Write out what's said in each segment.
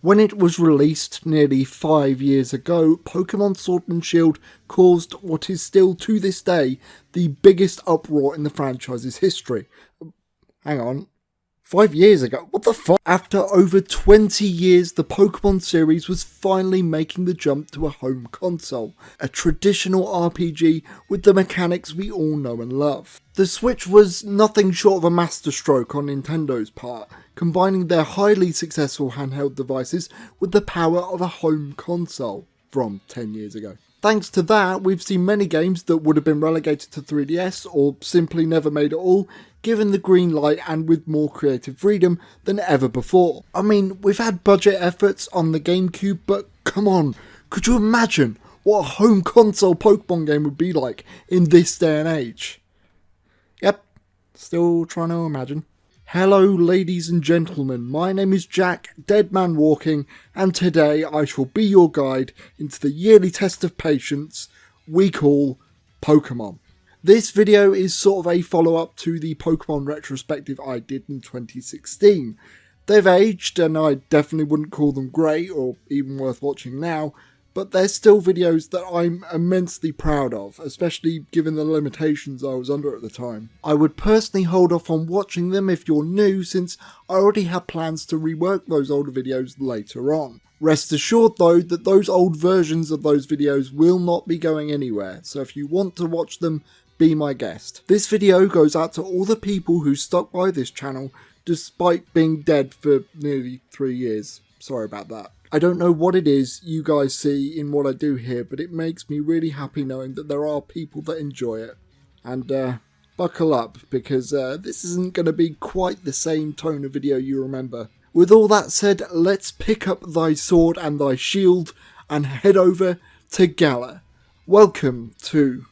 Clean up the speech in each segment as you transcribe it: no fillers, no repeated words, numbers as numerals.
When it was released nearly 5 years ago, Pokémon Sword and Shield caused what is still to this day the biggest uproar in the franchise's history. Hang on. 5 years ago? What the fuck? After over 20 years, the Pokémon series was finally making the jump to a home console, a traditional RPG with the mechanics we all know and love. The Switch was nothing short of a masterstroke on Nintendo's part, combining their highly successful handheld devices with the power of a home console from 10 years ago. Thanks to that, we've seen many games that would have been relegated to 3DS or simply never made at all, given the green light and with more creative freedom than ever before. I mean, we've had budget efforts on the GameCube, but come on, could you imagine what a home console Pokemon game would be like in this day and age? Yep, still trying to imagine. Hello ladies and gentlemen, my name is Jack, Dead Man Walking, and today I shall be your guide into the yearly test of patience we call Pokemon. This video is sort of a follow-up to the Pokemon retrospective I did in 2016. They've aged, and I definitely wouldn't call them great or even worth watching now, but they're still videos that I'm immensely proud of, especially given the limitations I was under at the time. I would personally hold off on watching them if you're new, since I already have plans to rework those older videos later on. Rest assured though that those old versions of those videos will not be going anywhere, so if you want to watch them, be my guest. This video goes out to all the people who stuck by this channel despite being dead for nearly 3 years. Sorry about that. I don't know what it is you guys see in what I do here, but it makes me really happy knowing that there are people that enjoy it. And buckle up, because this isn't going to be quite the same tone of video you remember. With all that said, let's pick up thy sword and thy shield and head over to Galar. Welcome to,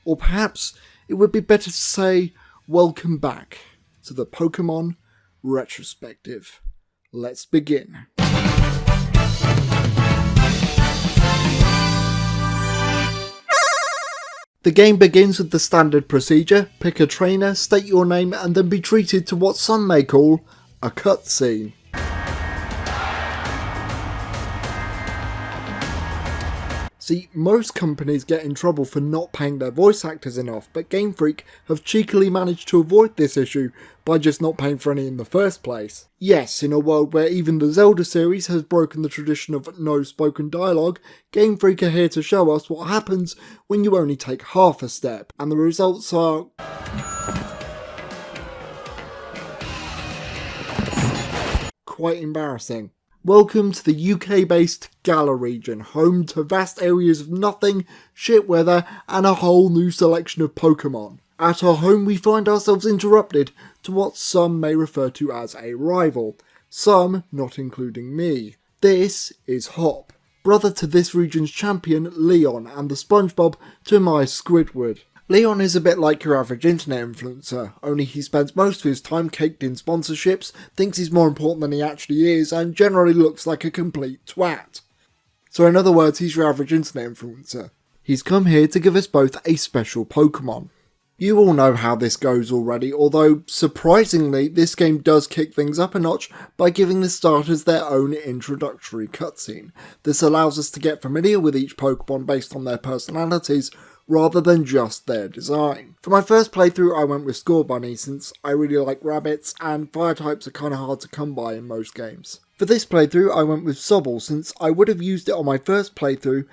or perhaps it would be better to say, welcome back to the Pokemon retrospective. Let's begin. The game begins with the standard procedure: pick a trainer, state your name, and then be treated to what some may call a cutscene. See, most companies get in trouble for not paying their voice actors enough, but Game Freak have cheekily managed to avoid this issue by just not paying for any in the first place. Yes, in a world where even the Zelda series has broken the tradition of no spoken dialogue, Game Freak are here to show us what happens when you only take half a step, and the results are quite embarrassing. Welcome to the UK-based Galar region, home to vast areas of nothing, shit weather, and a whole new selection of Pokemon. At our home we find ourselves interrupted to what some may refer to as a rival, some not including me. This is Hop, brother to this region's champion Leon, and the SpongeBob to my Squidward. Leon is a bit like your average internet influencer, only he spends most of his time caked in sponsorships, thinks he's more important than he actually is, and generally looks like a complete twat. So in other words, he's your average internet influencer. He's come here to give us both a special Pokemon. You all know how this goes already, although surprisingly this game does kick things up a notch by giving the starters their own introductory cutscene. This allows us to get familiar with each Pokemon based on their personalities, rather than just their design. For my first playthrough I went with Scorbunny, since I really like rabbits and fire types are kinda hard to come by in most games. For this playthrough I went with Sobble, since I would have used it on my first playthrough,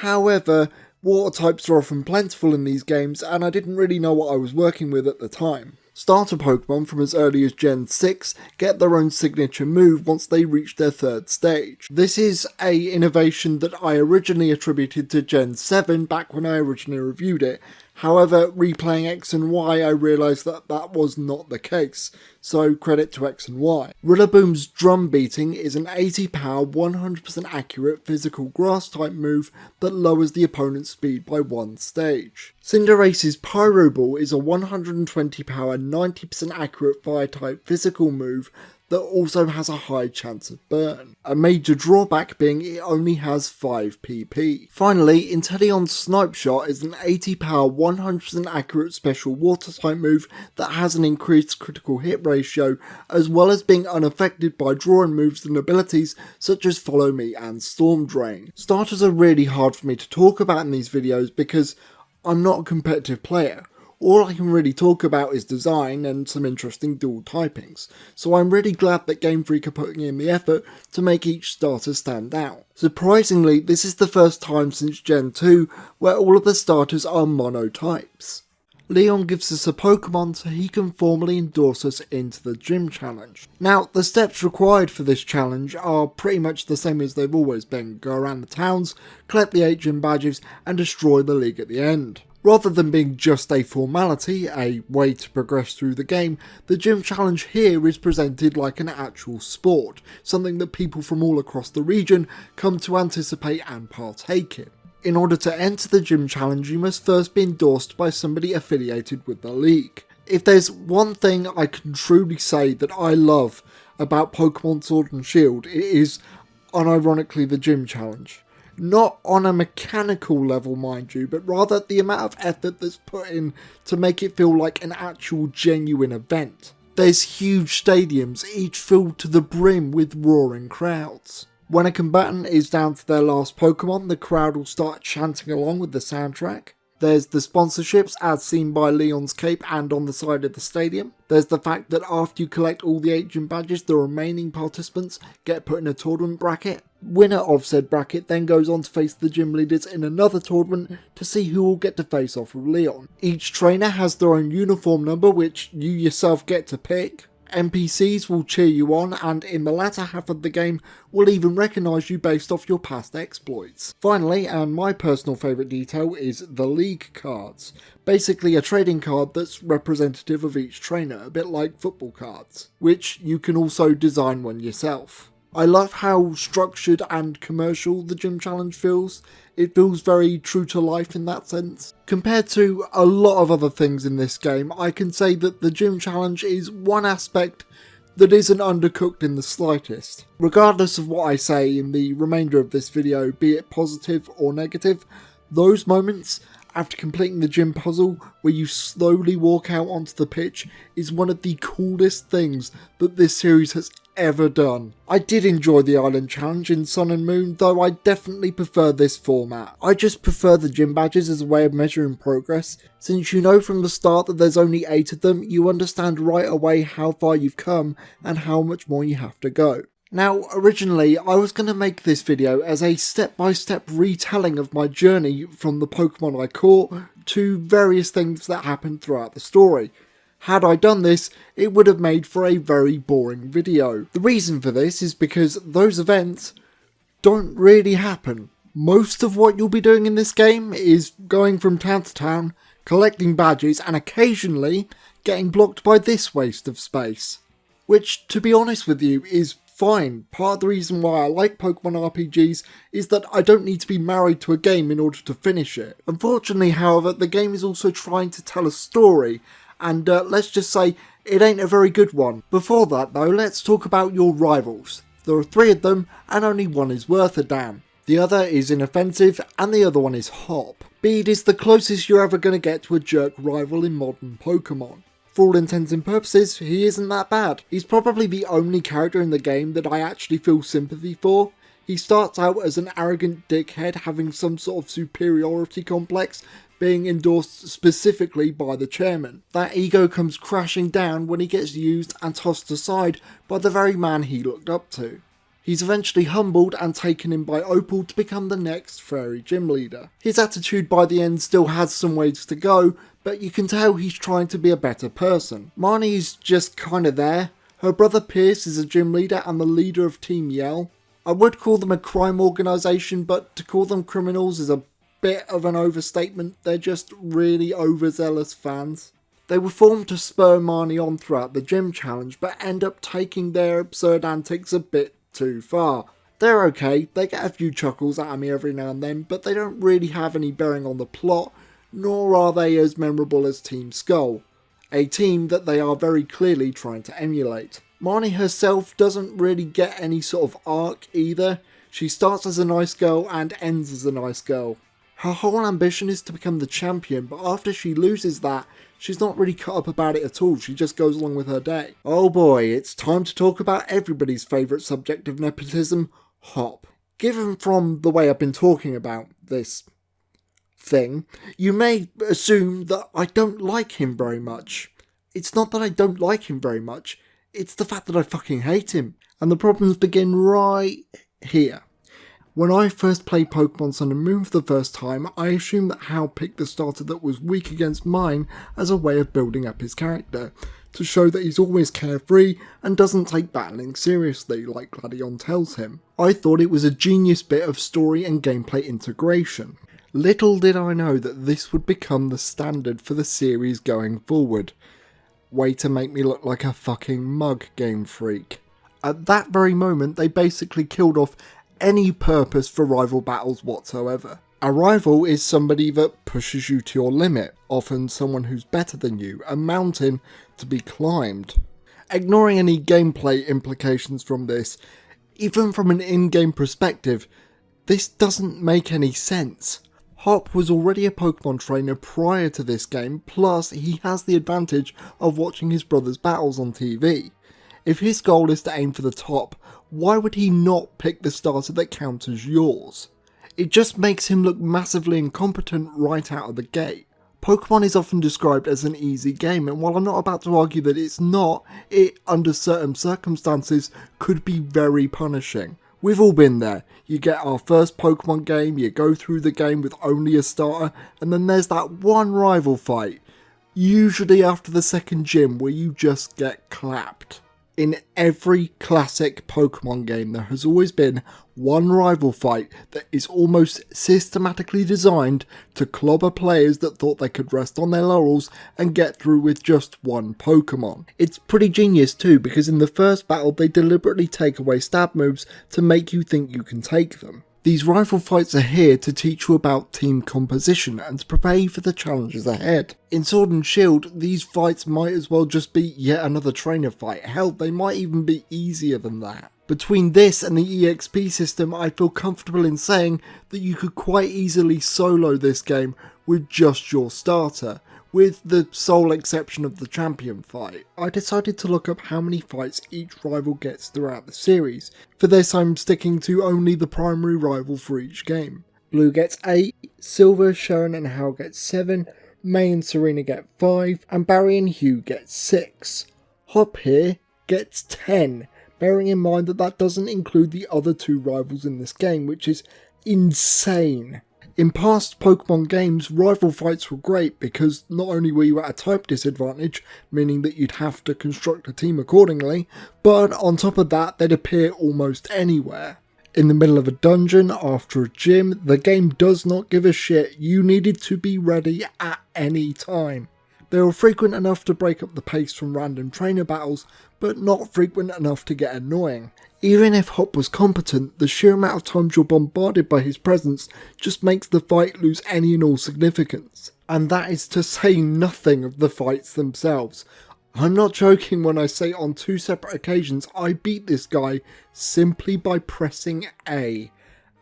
however water types are often plentiful in these games and I didn't really know what I was working with at the time. Starter Pokemon from as early as Gen 6 get their own signature move once they reach their third stage. This is an innovation that I originally attributed to Gen 7 back when I originally reviewed it. However, replaying X and Y I realised that that was not the case, so credit to X and Y. Rillaboom's Drum Beating is an 80 power 100% accurate physical grass type move that lowers the opponent's speed by 1 stage. Cinderace's Pyro Ball is a 120 power 90% accurate fire type physical move that also has a high chance of burn. A major drawback being it only has 5 PP. Finally, Inteleon's Snipe Shot is an 80 power 100% accurate special water type move that has an increased critical hit ratio, as well as being unaffected by drawing moves and abilities such as Follow Me and Storm Drain. Starters are really hard for me to talk about in these videos because I'm not a competitive player. All I can really talk about is design and some interesting dual typings, so I'm really glad that Game Freak are putting in the effort to make each starter stand out. Surprisingly, this is the first time since Gen 2 where all of the starters are monotypes. Leon gives us a Pokemon so he can formally endorse us into the gym challenge. Now, the steps required for this challenge are pretty much the same as they've always been. Go around the towns, collect the 8 gym badges, and destroy the league at the end. Rather than being just a formality, a way to progress through the game, the gym challenge here is presented like an actual sport, something that people from all across the region come to anticipate and partake in. In order to enter the gym challenge, you must first be endorsed by somebody affiliated with the league. If there's one thing I can truly say that I love about Pokémon Sword and Shield, it is unironically the gym challenge. Not on a mechanical level, mind you, but rather the amount of effort that's put in to make it feel like an actual genuine event. There's huge stadiums, each filled to the brim with roaring crowds. When a combatant is down to their last Pokemon, the crowd will start chanting along with the soundtrack. There's the sponsorships as seen by Leon's cape and on the side of the stadium. There's the fact that after you collect all the 8 gym badges, the remaining participants get put in a tournament bracket. Winner of said bracket then goes on to face the gym leaders in another tournament to see who will get to face off with Leon. Each trainer has their own uniform number which you yourself get to pick. NPCs will cheer you on, and in the latter half of the game will even recognise you based off your past exploits. Finally, and my personal favourite detail, is the league cards. Basically a trading card that's representative of each trainer, a bit like football cards, which you can also design one yourself. I love how structured and commercial the gym challenge feels. It feels very true to life in that sense. Compared to a lot of other things in this game, I can say that the gym challenge is one aspect that isn't undercooked in the slightest. Regardless of what I say in the remainder of this video, be it positive or negative, those moments after completing the gym puzzle where you slowly walk out onto the pitch is one of the coolest things that this series has ever done. I did enjoy the Island Challenge in Sun and Moon, though I definitely prefer this format. I just prefer the gym badges as a way of measuring progress. Since you know from the start that there's only 8 of them, you understand right away how far you've come and how much more you have to go. Now, originally, I was going to make this video as a step-by-step retelling of my journey from the Pokemon I caught to various things that happened throughout the story. Had I done this, it would have made for a very boring video. The reason for this is because those events don't really happen. Most of what you'll be doing in this game is going from town to town, collecting badges, and occasionally getting blocked by this waste of space. Which, to be honest with you, is fine. Part of the reason why I like Pokemon RPGs is that I don't need to be married to a game in order to finish it. Unfortunately, however, the game is also trying to tell a story, and let's just say it ain't a very good one. Before that though, let's talk about your rivals. There are 3 of them, and only one is worth a damn. The other is inoffensive, and the other one is Hop. Bede is the closest you're ever going to get to a jerk rival in modern Pokemon. For all intents and purposes, he isn't that bad. He's probably the only character in the game that I actually feel sympathy for. He starts out as an arrogant dickhead having some sort of superiority complex, being endorsed specifically by the chairman. That ego comes crashing down when he gets used and tossed aside by the very man he looked up to. He's eventually humbled and taken in by Opal to become the next fairy gym leader. His attitude by the end still has some ways to go, but you can tell he's trying to be a better person. Marnie is just kinda there. Her brother Pierce is a gym leader and the leader of Team Yell. I would call them a crime organisation, but to call them criminals is a bit of an overstatement. They're just really overzealous fans. They were formed to spur Marnie on throughout the gym challenge, but end up taking their absurd antics a bit too far. They're okay, they get a few chuckles out of me every now and then, but they don't really have any bearing on the plot, nor are they as memorable as Team Skull, a team that they are very clearly trying to emulate. Marnie herself doesn't really get any sort of arc either. She starts as a nice girl and ends as a nice girl. Her whole ambition is to become the champion, but after she loses that, she's not really cut up about it at all. She just goes along with her day. Oh boy, it's time to talk about everybody's favourite subject of nepotism, Hop. Given from the way I've been talking about this thing, you may assume that I don't like him very much. It's not that I don't like him very much, it's the fact that I fucking hate him. And the problems begin right here. When I first played Pokemon Sun and Moon for the first time, I assumed that Hal picked the starter that was weak against mine as a way of building up his character, to show that he's always carefree and doesn't take battling seriously like Gladion tells him. I thought it was a genius bit of story and gameplay integration. Little did I know that this would become the standard for the series going forward. Way to make me look like a fucking mug, Game Freak. At that very moment, they basically killed off any purpose for rival battles whatsoever. A rival is somebody that pushes you to your limit, often someone who's better than you, a mountain to be climbed. Ignoring any gameplay implications from this, even from an in-game perspective, this doesn't make any sense. Hop was already a Pokemon trainer prior to this game, plus he has the advantage of watching his brother's battles on TV. If his goal is to aim for the top, why would he not pick the starter that counters yours? It just makes him look massively incompetent right out of the gate. Pokemon is often described as an easy game, and while I'm not about to argue that it's not, it, under certain circumstances, could be very punishing. We've all been there. You get our first Pokemon game, you go through the game with only a starter, and then there's that one rival fight, usually after the second gym, where you just get clapped. In every classic Pokemon game, there has always been one rival fight that is almost systematically designed to clobber players that thought they could rest on their laurels and get through with just one Pokemon. It's pretty genius too, because in the first battle they deliberately take away stab moves to make you think you can take them. These rival fights are here to teach you about team composition and to prepare you for the challenges ahead. In Sword and Shield, these fights might as well just be yet another trainer fight. Hell, they might even be easier than that. Between this and the EXP system, I feel comfortable in saying that you could quite easily solo this game with just your starter, with the sole exception of the champion fight. I decided to look up how many fights each rival gets throughout the series. For this I'm sticking to only the primary rival for each game. Blue gets 8, Silver, Sharon and Hal get 7, May and Serena get 5, and Barry and Hugh get 6. Hop here gets 10, bearing in mind that that doesn't include the other 2 rivals in this game, which is insane. In past Pokemon games, rival fights were great because not only were you at a type disadvantage, meaning that you'd have to construct a team accordingly, but on top of that they'd appear almost anywhere. In the middle of a dungeon, after a gym, the game does not give a shit, you needed to be ready at any time. They were frequent enough to break up the pace from random trainer battles, but not frequent enough to get annoying. Even if Hop was competent, the sheer amount of times you're bombarded by his presence just makes the fight lose any and all significance. And that is to say nothing of the fights themselves. I'm not joking when I say on 2 separate occasions I beat this guy simply by pressing A,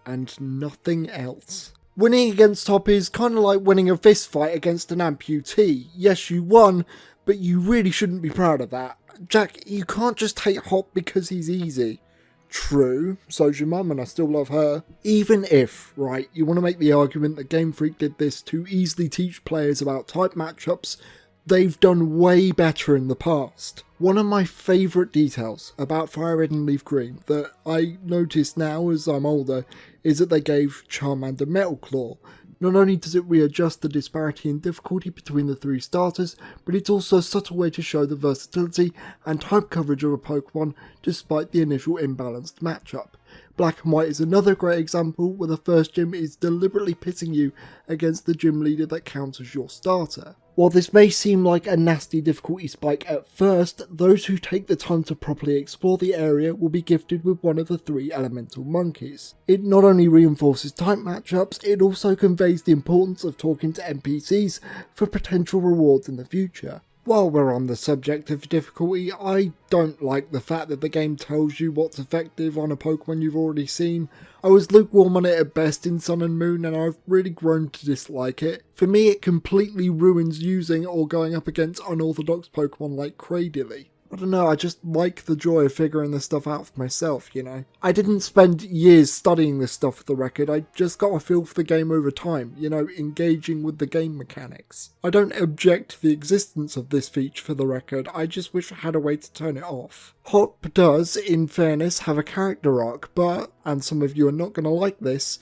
and nothing else. Winning against Hop is kind of like winning a fist fight against an amputee. Yes, you won, but you really shouldn't be proud of that. Jack, you can't just hate Hop because he's easy. True, so's your mum and I still love her. Even if, right, you want to make the argument that Game Freak did this to easily teach players about type matchups, they've done way better in the past. One of my favourite details about Fire Red and Leaf Green that I notice now as I'm older is that they gave Charmander Metal Claw. Not only does it readjust the disparity in difficulty between the 3 starters, but it's also a subtle way to show the versatility and type coverage of a Pokemon despite the initial imbalanced matchup. Black and White is another great example where the first gym is deliberately pitting you against the gym leader that counters your starter. While this may seem like a nasty difficulty spike at first, those who take the time to properly explore the area will be gifted with one of the 3 elemental monkeys. It not only reinforces type matchups, it also conveys the importance of talking to NPCs for potential rewards in the future. While we're on the subject of difficulty, I don't like the fact that the game tells you what's effective on a Pokemon you've already seen. I was lukewarm on it at best in Sun and Moon, and I've really grown to dislike it. For me, it completely ruins using or going up against unorthodox Pokemon like Cradily. I don't know, I just like the joy of figuring this stuff out for myself, you know. I didn't spend years studying this stuff for the record, I just got a feel for the game over time, you know, engaging with the game mechanics. I don't object to the existence of this feature for the record, I just wish I had a way to turn it off. Hop does, in fairness, have a character arc, but, and some of you are not going to like this,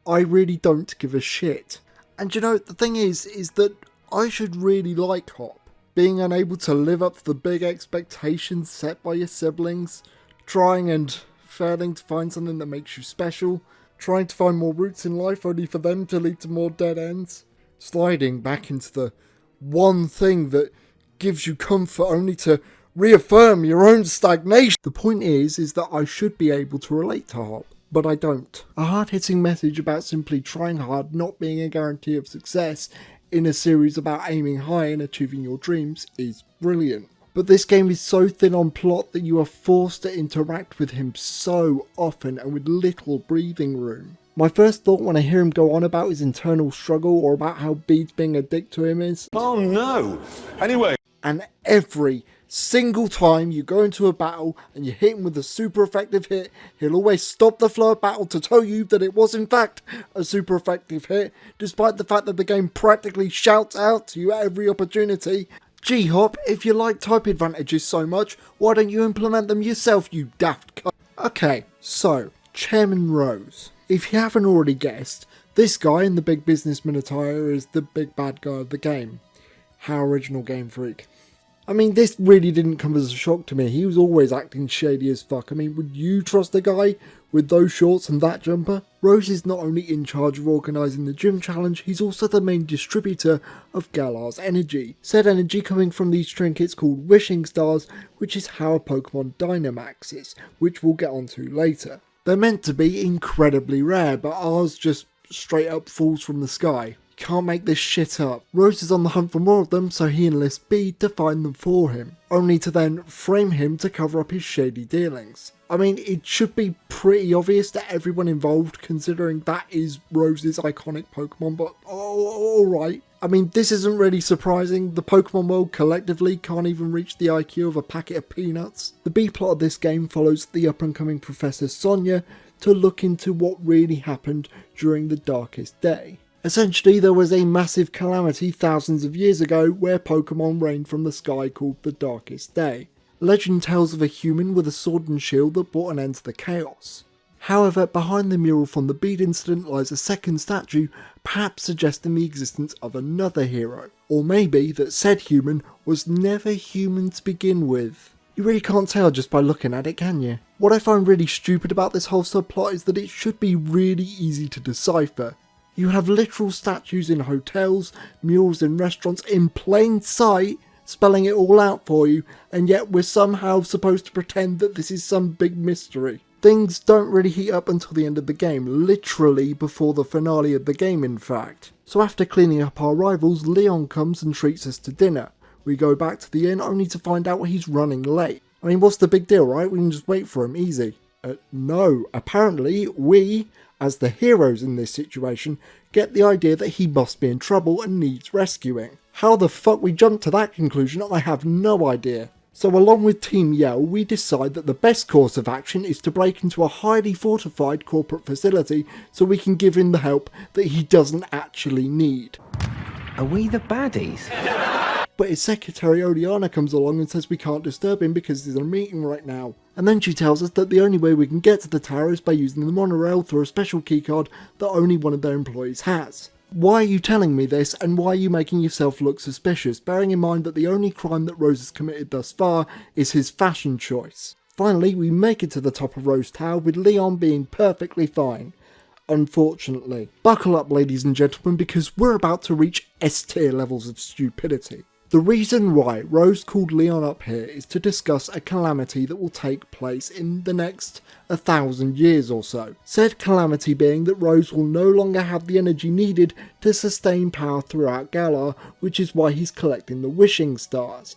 I really don't give a shit. And you know, the thing is that I should really like Hop. Being unable to live up to the big expectations set by your siblings, trying and failing to find something that makes you special, trying to find more routes in life only for them to lead to more dead ends, sliding back into the one thing that gives you comfort only to reaffirm your own stagnation. The point is that I should be able to relate to Hop, but I don't. A hard-hitting message about simply trying hard not being a guarantee of success in a series about aiming high and achieving your dreams is brilliant. But this game is so thin on plot that you are forced to interact with him so often and with little breathing room. My first thought when I hear him go on about his internal struggle or about how Bede's being a dick to him is, oh no! Anyway. And every single time you go into a battle and you hit him with a super effective hit, he'll always stop the flow of battle to tell you that it was in fact a super effective hit, despite the fact that the game practically shouts out to you at every opportunity, "Gee Hop, if you like type advantages so much, why don't you implement them yourself, you daft cunt?" Okay, so, Chairman Rose. If you haven't already guessed, this guy in the big businessman attire is the big bad guy of the game. How original, Game Freak. I mean, this really didn't come as a shock to me. He was always acting shady as fuck. I mean, would you trust a guy with those shorts and that jumper? Rose is not only in charge of organising the gym challenge, he's also the main distributor of Galar's energy. Said energy coming from these trinkets called Wishing Stars, which is how a Pokemon Dynamaxes, which we'll get onto later. They're meant to be incredibly rare, but ours just straight up falls from the sky. Can't make this shit up. Rose is on the hunt for more of them, so he enlists Bede to find them for him, only to then frame him to cover up his shady dealings. I mean, it should be pretty obvious to everyone involved, considering that is Rose's iconic Pokemon, but alright. I mean, this isn't really surprising. The Pokemon world collectively can't even reach the IQ of a packet of peanuts. The B-plot of this game follows the up-and-coming Professor Sonia to look into what really happened during the darkest day. Essentially, there was a massive calamity thousands of years ago where Pokemon rained from the sky called the Darkest Day. Legend tells of a human with a sword and shield that brought an end to the chaos. However, behind the mural from the Bede incident lies a second statue, perhaps suggesting the existence of another hero. Or maybe that said human was never human to begin with. You really can't tell just by looking at it, can you? What I find really stupid about this whole subplot is that it should be really easy to decipher. You have literal statues in hotels, murals in restaurants in plain sight, spelling it all out for you, and yet we're somehow supposed to pretend that this is some big mystery. Things don't really heat up until the end of the game, literally before the finale of the game in fact. So after cleaning up our rivals, Leon comes and treats us to dinner. We go back to the inn only to find out he's running late. I mean, what's the big deal, right? We can just wait for him, easy. No, apparently we, as the heroes in this situation, get the idea that he must be in trouble and needs rescuing. How the fuck we jumped to that conclusion, I have no idea. So along with Team Yell, we decide that the best course of action is to break into a highly fortified corporate facility so we can give him the help that he doesn't actually need. Are we the baddies? But his secretary Oleana comes along and says we can't disturb him because he's in a meeting right now. And then she tells us that the only way we can get to the tower is by using the monorail through a special keycard that only one of their employees has. Why are you telling me this, and why are you making yourself look suspicious, bearing in mind that the only crime that Rose has committed thus far is his fashion choice? Finally, we make it to the top of Rose Tower with Leon being perfectly fine. Unfortunately. Buckle up, ladies and gentlemen, because we're about to reach S-tier levels of stupidity. The reason why Rose called Leon up here is to discuss a calamity that will take place in the next 1,000 years or so. Said calamity being that Rose will no longer have the energy needed to sustain power throughout Galar, which is why he's collecting the wishing stars.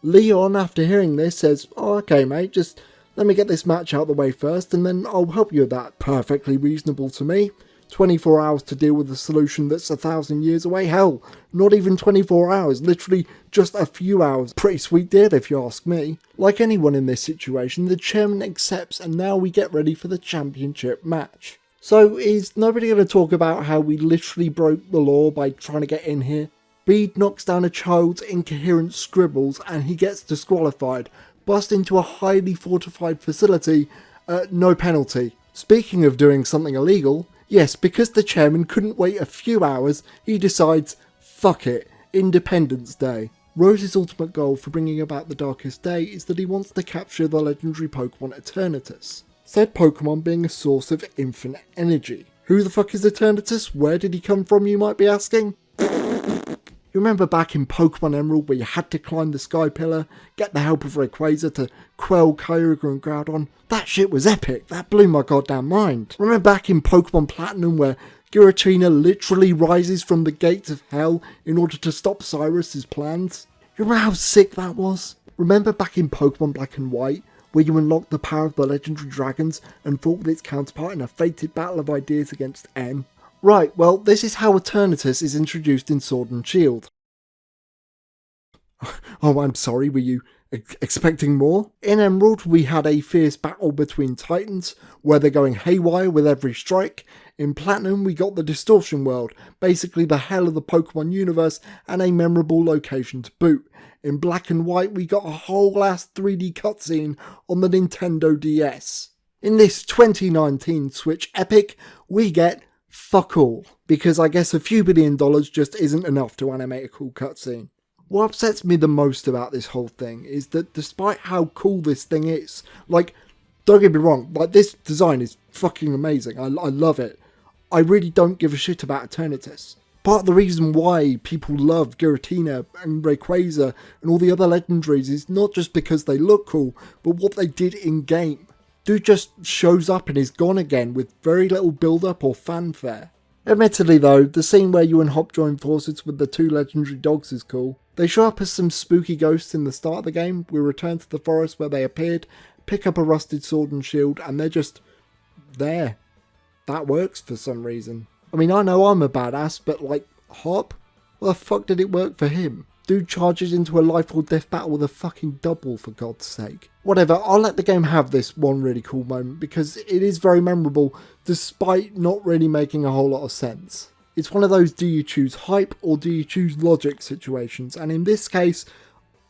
Leon, after hearing this, says, "Oh, okay mate, just let me get this match out of the way first and then I'll help you with that." Perfectly reasonable to me. 24 hours to deal with a solution that's 1,000 years away? Hell, not even 24 hours, literally just a few hours. Pretty sweet deal if you ask me. Like anyone in this situation, the chairman accepts and now we get ready for the championship match. So is nobody going to talk about how we literally broke the law by trying to get in here? Bede knocks down a child's incoherent scribbles and he gets disqualified, bust into a highly fortified facility, no penalty. Speaking of doing something illegal, yes, because the chairman couldn't wait a few hours, he decides, fuck it, Independence Day. Rose's ultimate goal for bringing about the Darkest Day is that he wants to capture the legendary Pokemon Eternatus. Said Pokemon being a source of infinite energy. Who the fuck is Eternatus? Where did he come from, you might be asking? You remember back in Pokemon Emerald where you had to climb the Sky Pillar, get the help of Rayquaza to quell Kyogre and Groudon? That shit was epic, that blew my goddamn mind. Remember back in Pokemon Platinum where Giratina literally rises from the gates of hell in order to stop Cyrus's plans? You remember how sick that was? Remember back in Pokemon Black and White where you unlocked the power of the legendary dragons and fought with its counterpart in a fated battle of ideas against M? Right, well, this is how Eternatus is introduced in Sword and Shield. Oh, I'm sorry, were you expecting more? In Emerald, we had a fierce battle between Titans, where they're going haywire with every strike. In Platinum, we got the Distortion World, basically the hell of the Pokemon universe, and a memorable location to boot. In Black and White, we got a whole ass 3D cutscene on the Nintendo DS. In this 2019 Switch Epic, we get fuck all, because I guess a few $1 billion just isn't enough to animate a cool cutscene. What upsets me the most about this whole thing is that despite how cool this thing is, like, don't get me wrong, like, this design is fucking amazing, I love it, I really don't give a shit about Eternatus. Part of the reason why people love Giratina and Rayquaza and all the other legendaries is not just because they look cool, but what they did in game. Dude just shows up and is gone again with very little build up or fanfare. Admittedly though, the scene where you and Hop join forces with the two legendary dogs is cool. They show up as some spooky ghosts in the start of the game, we return to the forest where they appeared, pick up a rusted sword and shield, and they're just there. That works for some reason. I mean, I know I'm a badass, but like, Hop? Well, the fuck did it work for him? Dude charges into a life or death battle with a fucking double, for God's sake. Whatever, I'll let the game have this one really cool moment because it is very memorable despite not really making a whole lot of sense. It's one of those do you choose hype or do you choose logic situations, and in this case,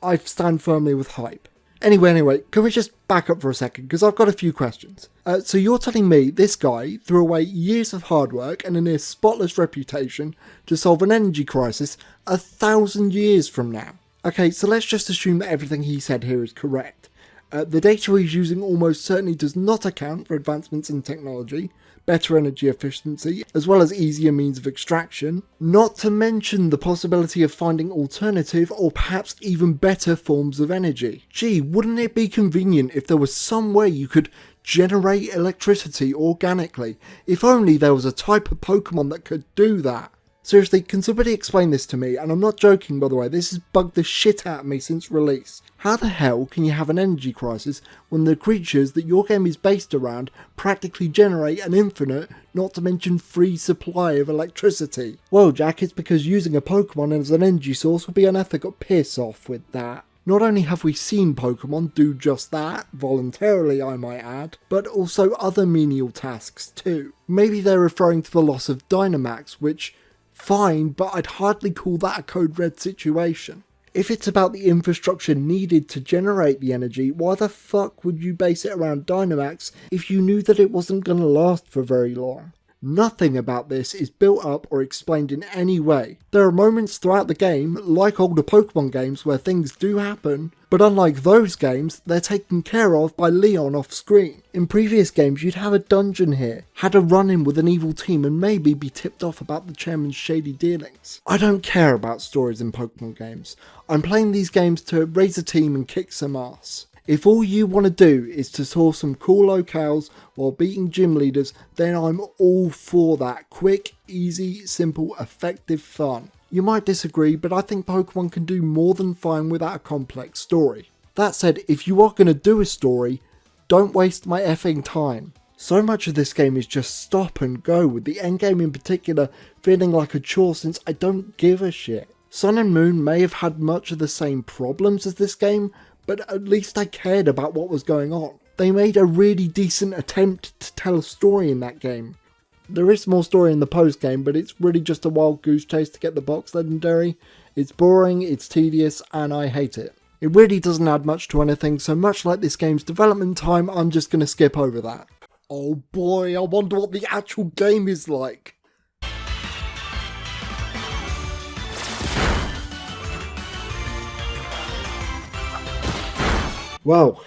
I stand firmly with hype. Anyway, can we just back up for a second because I've got a few questions. So you're telling me this guy threw away years of hard work and a near spotless reputation to solve an energy crisis 1,000 years from now? Okay, so let's just assume that everything he said here is correct. The data he's using almost certainly does not account for advancements in technology, better energy efficiency, as well as easier means of extraction, not to mention the possibility of finding alternative or perhaps even better forms of energy. Gee, wouldn't it be convenient if there was some way you could generate electricity organically? If only there was a type of Pokemon that could do that. Seriously, can somebody explain this to me? And I'm not joking, by the way, this has bugged the shit out of me since release. How the hell can you have an energy crisis when the creatures that your game is based around practically generate an infinite, not to mention free supply of electricity? Well, Jack, it's because using a Pokemon as an energy source would be unethical. Piss off with that. Not only have we seen Pokemon do just that, voluntarily I might add, but also other menial tasks too. Maybe they're referring to the loss of Dynamax, which, fine, but I'd hardly call that a code red situation. If it's about the infrastructure needed to generate the energy, why the fuck would you base it around Dynamax if you knew that it wasn't going to last for very long? Nothing about this is built up or explained in any way. There are moments throughout the game, like older Pokemon games, where things do happen, but unlike those games, they're taken care of by Leon off screen. In previous games, you'd have a dungeon here, had a run-in with an evil team, and maybe be tipped off about the chairman's shady dealings. I don't care about stories in Pokemon games. I'm playing these games to raise a team and kick some ass. If all you want to do is to tour some cool locales while beating gym leaders, then I'm all for that quick, easy, simple, effective fun. You might disagree, but I think Pokemon can do more than fine without a complex story. That said, if you are going to do a story, don't waste my effing time. So much of this game is just stop and go, with the endgame in particular feeling like a chore since I don't give a shit. Sun and Moon may have had much of the same problems as this game, but at least I cared about what was going on. They made a really decent attempt to tell a story in that game. There is more story in the post game, but it's really just a wild goose chase to get the box legendary. It's boring, it's tedious, and I hate it. It really doesn't add much to anything, so much like this game's development time, I'm just going to skip over that. Oh boy, I wonder what the actual game is like. Well,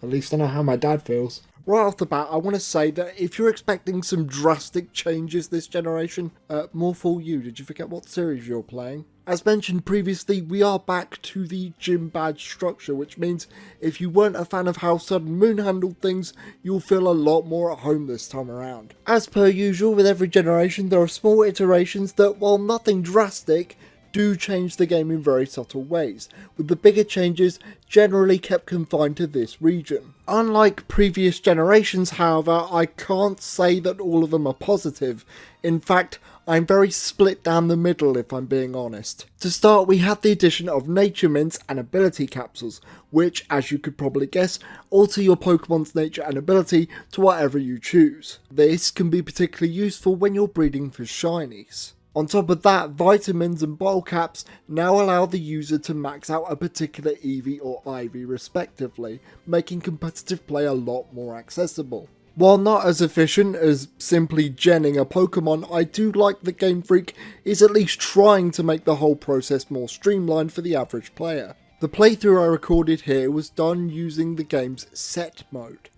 at least I know how my dad feels. Right off the bat, I want to say that if you're expecting some drastic changes this generation, more for you. Did you forget what series you're playing? As mentioned previously, we are back to the gym badge structure, which means if you weren't a fan of how Sun and Moon handled things, you'll feel a lot more at home this time around. As per usual with every generation, there are small iterations that, while nothing drastic, do change the game in very subtle ways, with the bigger changes generally kept confined to this region. Unlike previous generations, however, I can't say that all of them are positive. In fact, I'm very split down the middle if I'm being honest. To start, we have the addition of nature mints and ability capsules, which, as you could probably guess, alter your Pokemon's nature and ability to whatever you choose. This can be particularly useful when you're breeding for shinies. On top of that, vitamins and bottle caps now allow the user to max out a particular EV or IV respectively, making competitive play a lot more accessible. While not as efficient as simply genning a Pokemon, I do like that Game Freak is at least trying to make the whole process more streamlined for the average player. The playthrough I recorded here was done using the game's set mode.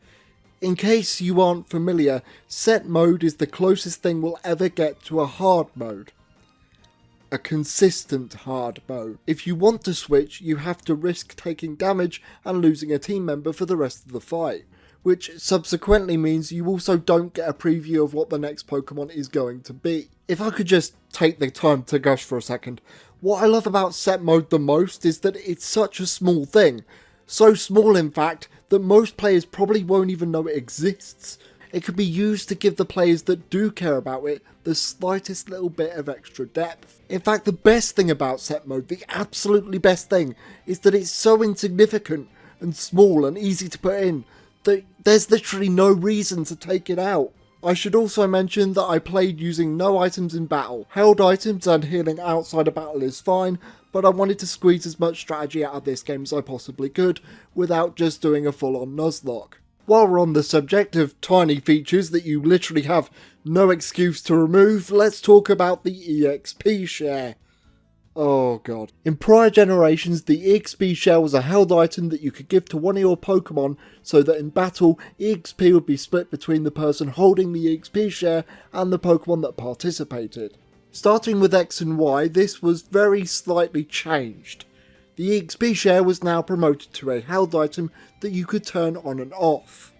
In case you aren't familiar, set mode is the closest thing we'll ever get to a hard mode. A consistent hard mode. If you want to switch, you have to risk taking damage and losing a team member for the rest of the fight, which subsequently means you also don't get a preview of what the next Pokemon is going to be. If I could just take the time to gush for a second, what I love about set mode the most is that it's such a small thing. So small in fact, that most players probably won't even know it exists. It can be used to give the players that do care about it the slightest little bit of extra depth. In fact, the best thing about set mode, the absolutely best thing, is that it's so insignificant and small and easy to put in that there's literally no reason to take it out. I should also mention that I played using no items in battle. Held items and healing outside of battle is fine, but I wanted to squeeze as much strategy out of this game as I possibly could without just doing a full-on Nuzlocke. While we're on the subject of tiny features that you literally have no excuse to remove, let's talk about the EXP share. Oh god. In prior generations, the EXP share was a held item that you could give to one of your Pokemon so that in battle, EXP would be split between the person holding the EXP share and the Pokemon that participated. Starting with X and Y, this was very slightly changed. The EXP share was now promoted to a held item that you could turn on and off.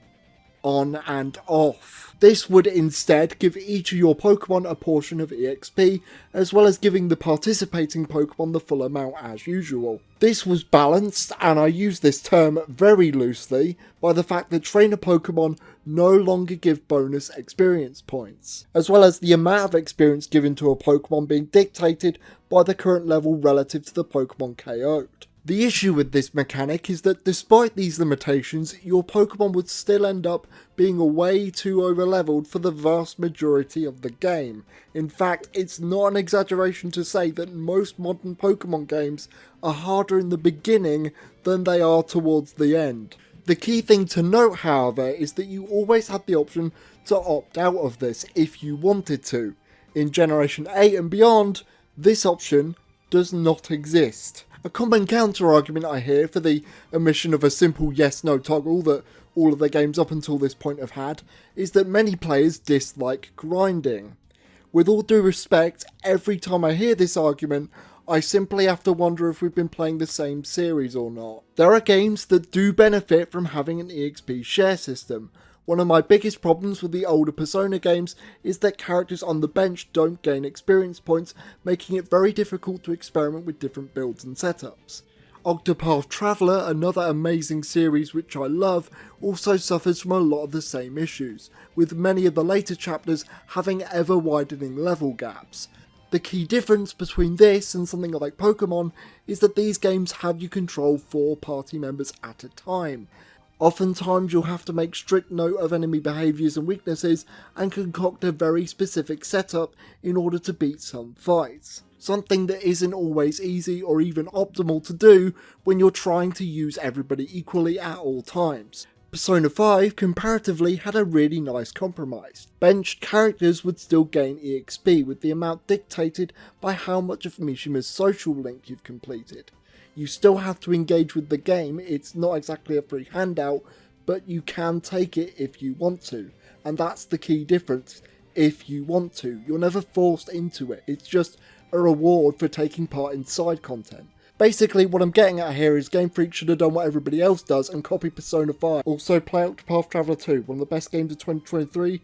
On and off. This would instead give each of your Pokemon a portion of EXP, as well as giving the participating Pokemon the full amount as usual. This was balanced, and I use this term very loosely, by the fact that trainer Pokemon no longer give bonus experience points, as well as the amount of experience given to a Pokemon being dictated by the current level relative to the Pokemon KO'd. The issue with this mechanic is that despite these limitations, your Pokemon would still end up being way too overleveled for the vast majority of the game. In fact, it's not an exaggeration to say that most modern Pokemon games are harder in the beginning than they are towards the end. The key thing to note, however, is that you always had the option to opt out of this if you wanted to. In Generation 8 and beyond, this option does not exist. A common counter-argument I hear for the omission of a simple yes-no toggle that all of the games up until this point have had is that many players dislike grinding. With all due respect, every time I hear this argument, I simply have to wonder if we've been playing the same series or not. There are games that do benefit from having an EXP share system. One of my biggest problems with the older Persona games is that characters on the bench don't gain experience points, making it very difficult to experiment with different builds and setups. Octopath Traveler, another amazing series which I love, also suffers from a lot of the same issues, with many of the later chapters having ever widening level gaps. The key difference between this and something like Pokémon is that these games have you control 4 party members at a time. Oftentimes you'll have to make strict note of enemy behaviours and weaknesses and concoct a very specific setup in order to beat some fights. Something that isn't always easy or even optimal to do when you're trying to use everybody equally at all times. Persona 5 comparatively had a really nice compromise. Benched characters would still gain EXP with the amount dictated by how much of Mishima's social link you've completed. You still have to engage with the game, it's not exactly a free handout, but you can take it if you want to. And that's the key difference, if you want to. You're never forced into it, it's just a reward for taking part in side content. Basically, what I'm getting at here is Game Freak should have done what everybody else does and copied Persona 5. Also, play Octopath Traveler 2, one of the best games of 2023.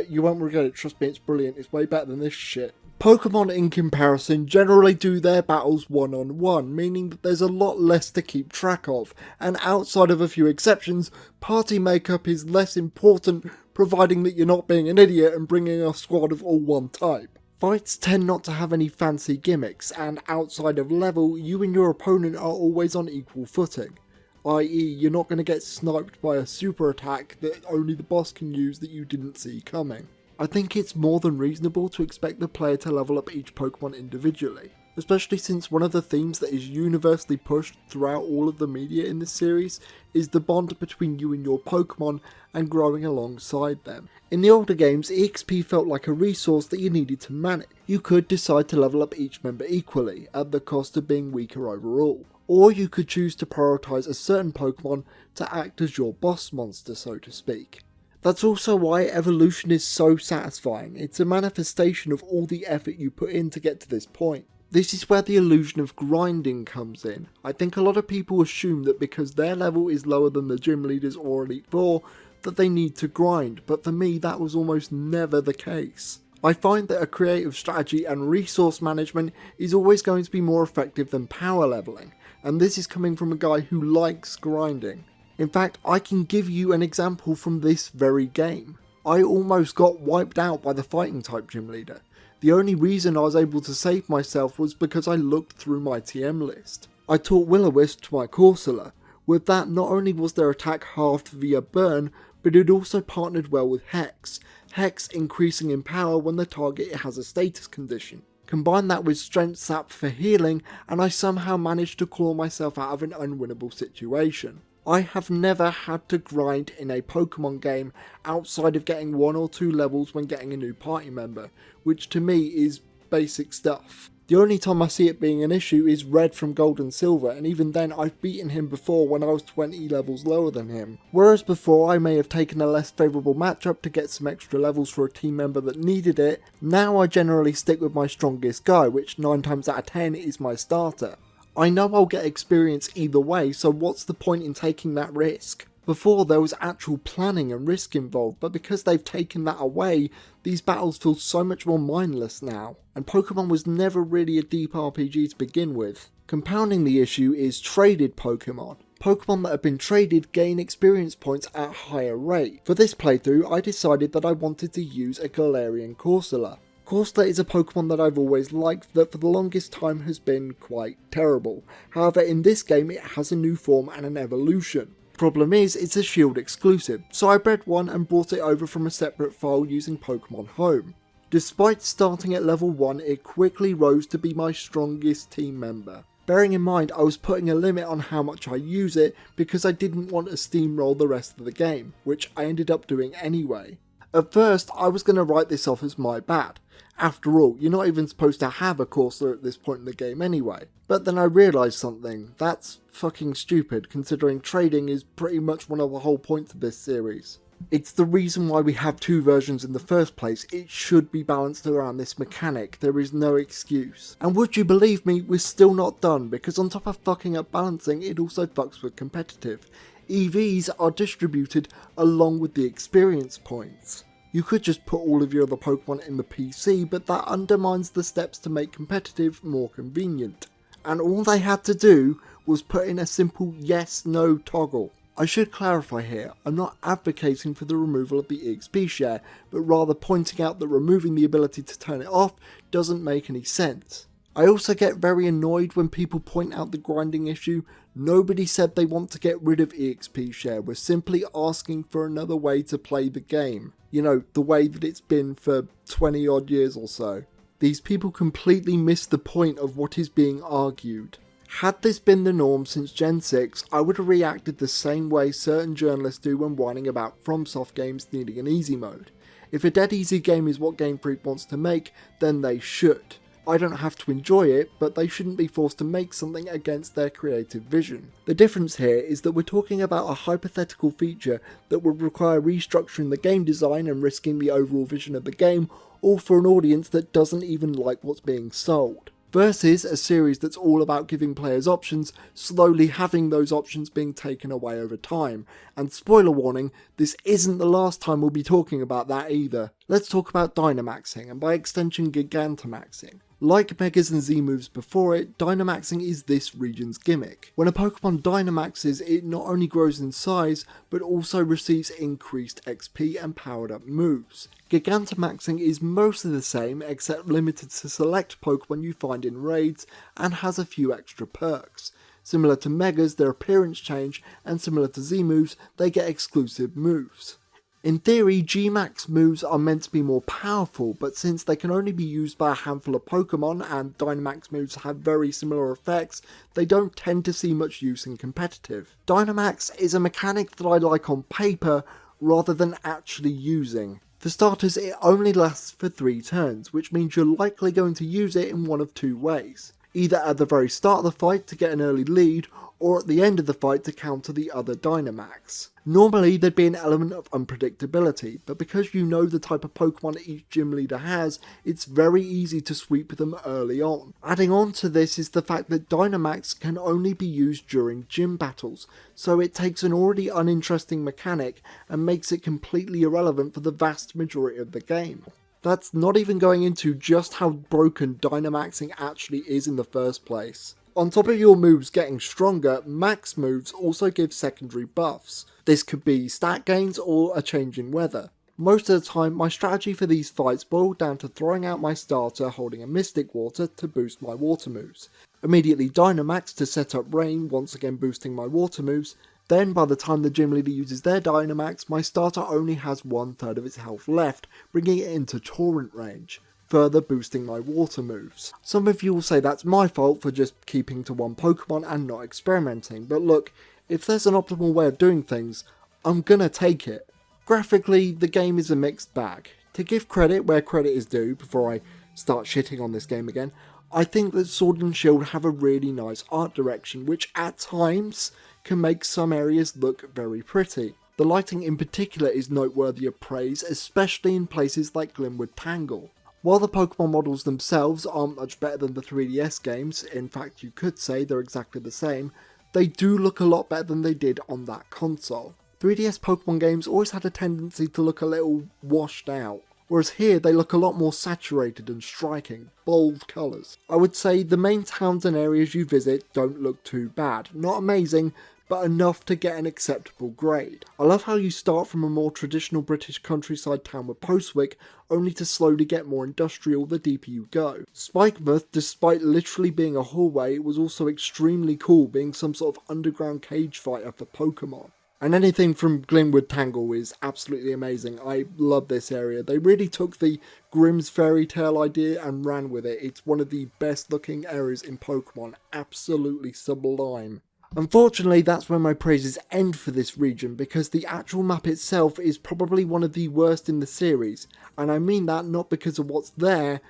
You won't regret it, trust me, it's brilliant. It's way better than this shit. Pokemon, in comparison, generally do their battles one-on-one, meaning that there's a lot less to keep track of, and outside of a few exceptions, party makeup is less important, providing that you're not being an idiot and bringing a squad of all one type. Fights tend not to have any fancy gimmicks, and outside of level, you and your opponent are always on equal footing. I.e., you're not going to get sniped by a super attack that only the boss can use that you didn't see coming. I think it's more than reasonable to expect the player to level up each Pokemon individually, especially since one of the themes that is universally pushed throughout all of the media in this series is the bond between you and your Pokemon and growing alongside them. In the older games, EXP felt like a resource that you needed to manage. You could decide to level up each member equally, at the cost of being weaker overall, or you could choose to prioritise a certain Pokemon to act as your boss monster, so to speak. That's also why evolution is so satisfying. It's a manifestation of all the effort you put in to get to this point. This is where the illusion of grinding comes in. I think a lot of people assume that because their level is lower than the gym leaders or Elite Four, that they need to grind, but for me that was almost never the case. I find that a creative strategy and resource management is always going to be more effective than power leveling, and this is coming from a guy who likes grinding. In fact, I can give you an example from this very game. I almost got wiped out by the fighting type gym leader. The only reason I was able to save myself was because I looked through my TM list. I taught Will-O-Wisp to my Corsola. With that, not only was their attack halved via burn, but it also partnered well with Hex. Hex increasing in power when the target has a status condition. Combine that with Strength Sap for healing, and I somehow managed to claw myself out of an unwinnable situation. I have never had to grind in a Pokemon game outside of getting 1 or 2 levels when getting a new party member, which to me is basic stuff. The only time I see it being an issue is Red from Gold and Silver, and even then I've beaten him before when I was 20 levels lower than him. Whereas before I may have taken a less favourable matchup to get some extra levels for a team member that needed it, now I generally stick with my strongest guy, which 9 times out of 10 is my starter. I know I'll get experience either way, so what's the point in taking that risk? Before there was actual planning and risk involved, but because they've taken that away, these battles feel so much more mindless now. And Pokemon was never really a deep RPG to begin with. Compounding the issue is traded Pokemon. Pokemon that have been traded gain experience points at a higher rate. For this playthrough, I decided that I wanted to use a Galarian Corsola. Corsola is a Pokemon that I've always liked that for the longest time has been quite terrible. However, in this game it has a new form and an evolution. Problem is, it's a Shield exclusive, so I bred one and brought it over from a separate file using Pokemon Home. Despite starting at level 1, it quickly rose to be my strongest team member. Bearing in mind I was putting a limit on how much I use it because I didn't want to steamroll the rest of the game, which I ended up doing anyway. At first I was going to write this off as my bad. After all, you're not even supposed to have a courser at this point in the game anyway. But then I realised something, that's fucking stupid considering trading is pretty much one of the whole points of this series. It's the reason why we have two versions in the first place. It should be balanced around this mechanic, there is no excuse. And would you believe me, we're still not done, because on top of fucking up balancing, it also fucks with competitive. EVs are distributed along with the experience points. You could just put all of your other Pokemon in the PC, but that undermines the steps to make competitive more convenient. And all they had to do was put in a simple yes-no toggle. I should clarify here, I'm not advocating for the removal of the EXP share, but rather pointing out that removing the ability to turn it off doesn't make any sense. I also get very annoyed when people point out the grinding issue. Nobody said they want to get rid of EXP share, we're simply asking for another way to play the game. You know, the way that it's been for 20 odd years or so. These people completely miss the point of what is being argued. Had this been the norm since Gen 6, I would have reacted the same way certain journalists do when whining about FromSoft games needing an easy mode. If a dead easy game is what Game Freak wants to make, then they should. I don't have to enjoy it, but they shouldn't be forced to make something against their creative vision. The difference here is that we're talking about a hypothetical feature that would require restructuring the game design and risking the overall vision of the game, all for an audience that doesn't even like what's being sold. Versus a series that's all about giving players options, slowly having those options being taken away over time. And spoiler warning, this isn't the last time we'll be talking about that either. Let's talk about Dynamaxing, and by extension Gigantamaxing. Like Megas and Z moves before it, Dynamaxing is this region's gimmick. When a Pokemon Dynamaxes, it not only grows in size, but also receives increased XP and powered up moves. Gigantamaxing is mostly the same, except limited to select Pokemon you find in raids, and has a few extra perks. Similar to Megas, their appearance change, and similar to Z moves, they get exclusive moves. In theory, G-Max moves are meant to be more powerful, but since they can only be used by a handful of Pokemon and Dynamax moves have very similar effects, they don't tend to see much use in competitive. Dynamax is a mechanic that I like on paper rather than actually using. For starters, it only lasts for 3 turns, which means you're likely going to use it in one of 2 ways. Either at the very start of the fight to get an early lead, or at the end of the fight to counter the other Dynamax. Normally there'd be an element of unpredictability, but because you know the type of Pokemon each gym leader has, it's very easy to sweep them early on. Adding on to this is the fact that Dynamax can only be used during gym battles, so it takes an already uninteresting mechanic and makes it completely irrelevant for the vast majority of the game. That's not even going into just how broken Dynamaxing actually is in the first place. On top of your moves getting stronger, max moves also give secondary buffs. This could be stat gains or a change in weather. Most of the time, my strategy for these fights boiled down to throwing out my starter holding a Mystic Water to boost my water moves. Immediately Dynamax to set up Rain, once again boosting my water moves. Then by the time the gym leader uses their Dynamax, my starter only has 1/3 of its health left, bringing it into Torrent range, further boosting my water moves. Some of you will say that's my fault for just keeping to one Pokemon and not experimenting, but look, if there's an optimal way of doing things, I'm gonna take it. Graphically, the game is a mixed bag. To give credit where credit is due, before I start shitting on this game again, I think that Sword and Shield have a really nice art direction, which at times can make some areas look very pretty. The lighting in particular is noteworthy of praise, especially in places like Glimwood Tangle. While the Pokemon models themselves aren't much better than the 3DS games, in fact you could say they're exactly the same, they do look a lot better than they did on that console. 3DS Pokemon games always had a tendency to look a little washed out, whereas here they look a lot more saturated and striking, bold colours. I would say the main towns and areas you visit don't look too bad, not amazing, but enough to get an acceptable grade. I love how you start from a more traditional British countryside town with Postwick, only to slowly get more industrial the deeper you go. Spikemuth, despite literally being a hallway, was also extremely cool, being some sort of underground cage fighter for Pokemon. And anything from Glenwood Tangle is absolutely amazing. I love this area. They really took the Grimm's fairy tale idea and ran with it. It's one of the best looking areas in Pokemon. Absolutely sublime. Unfortunately, that's where my praises end for this region, because the actual map itself is probably one of the worst in the series. And I mean that not because of what's there,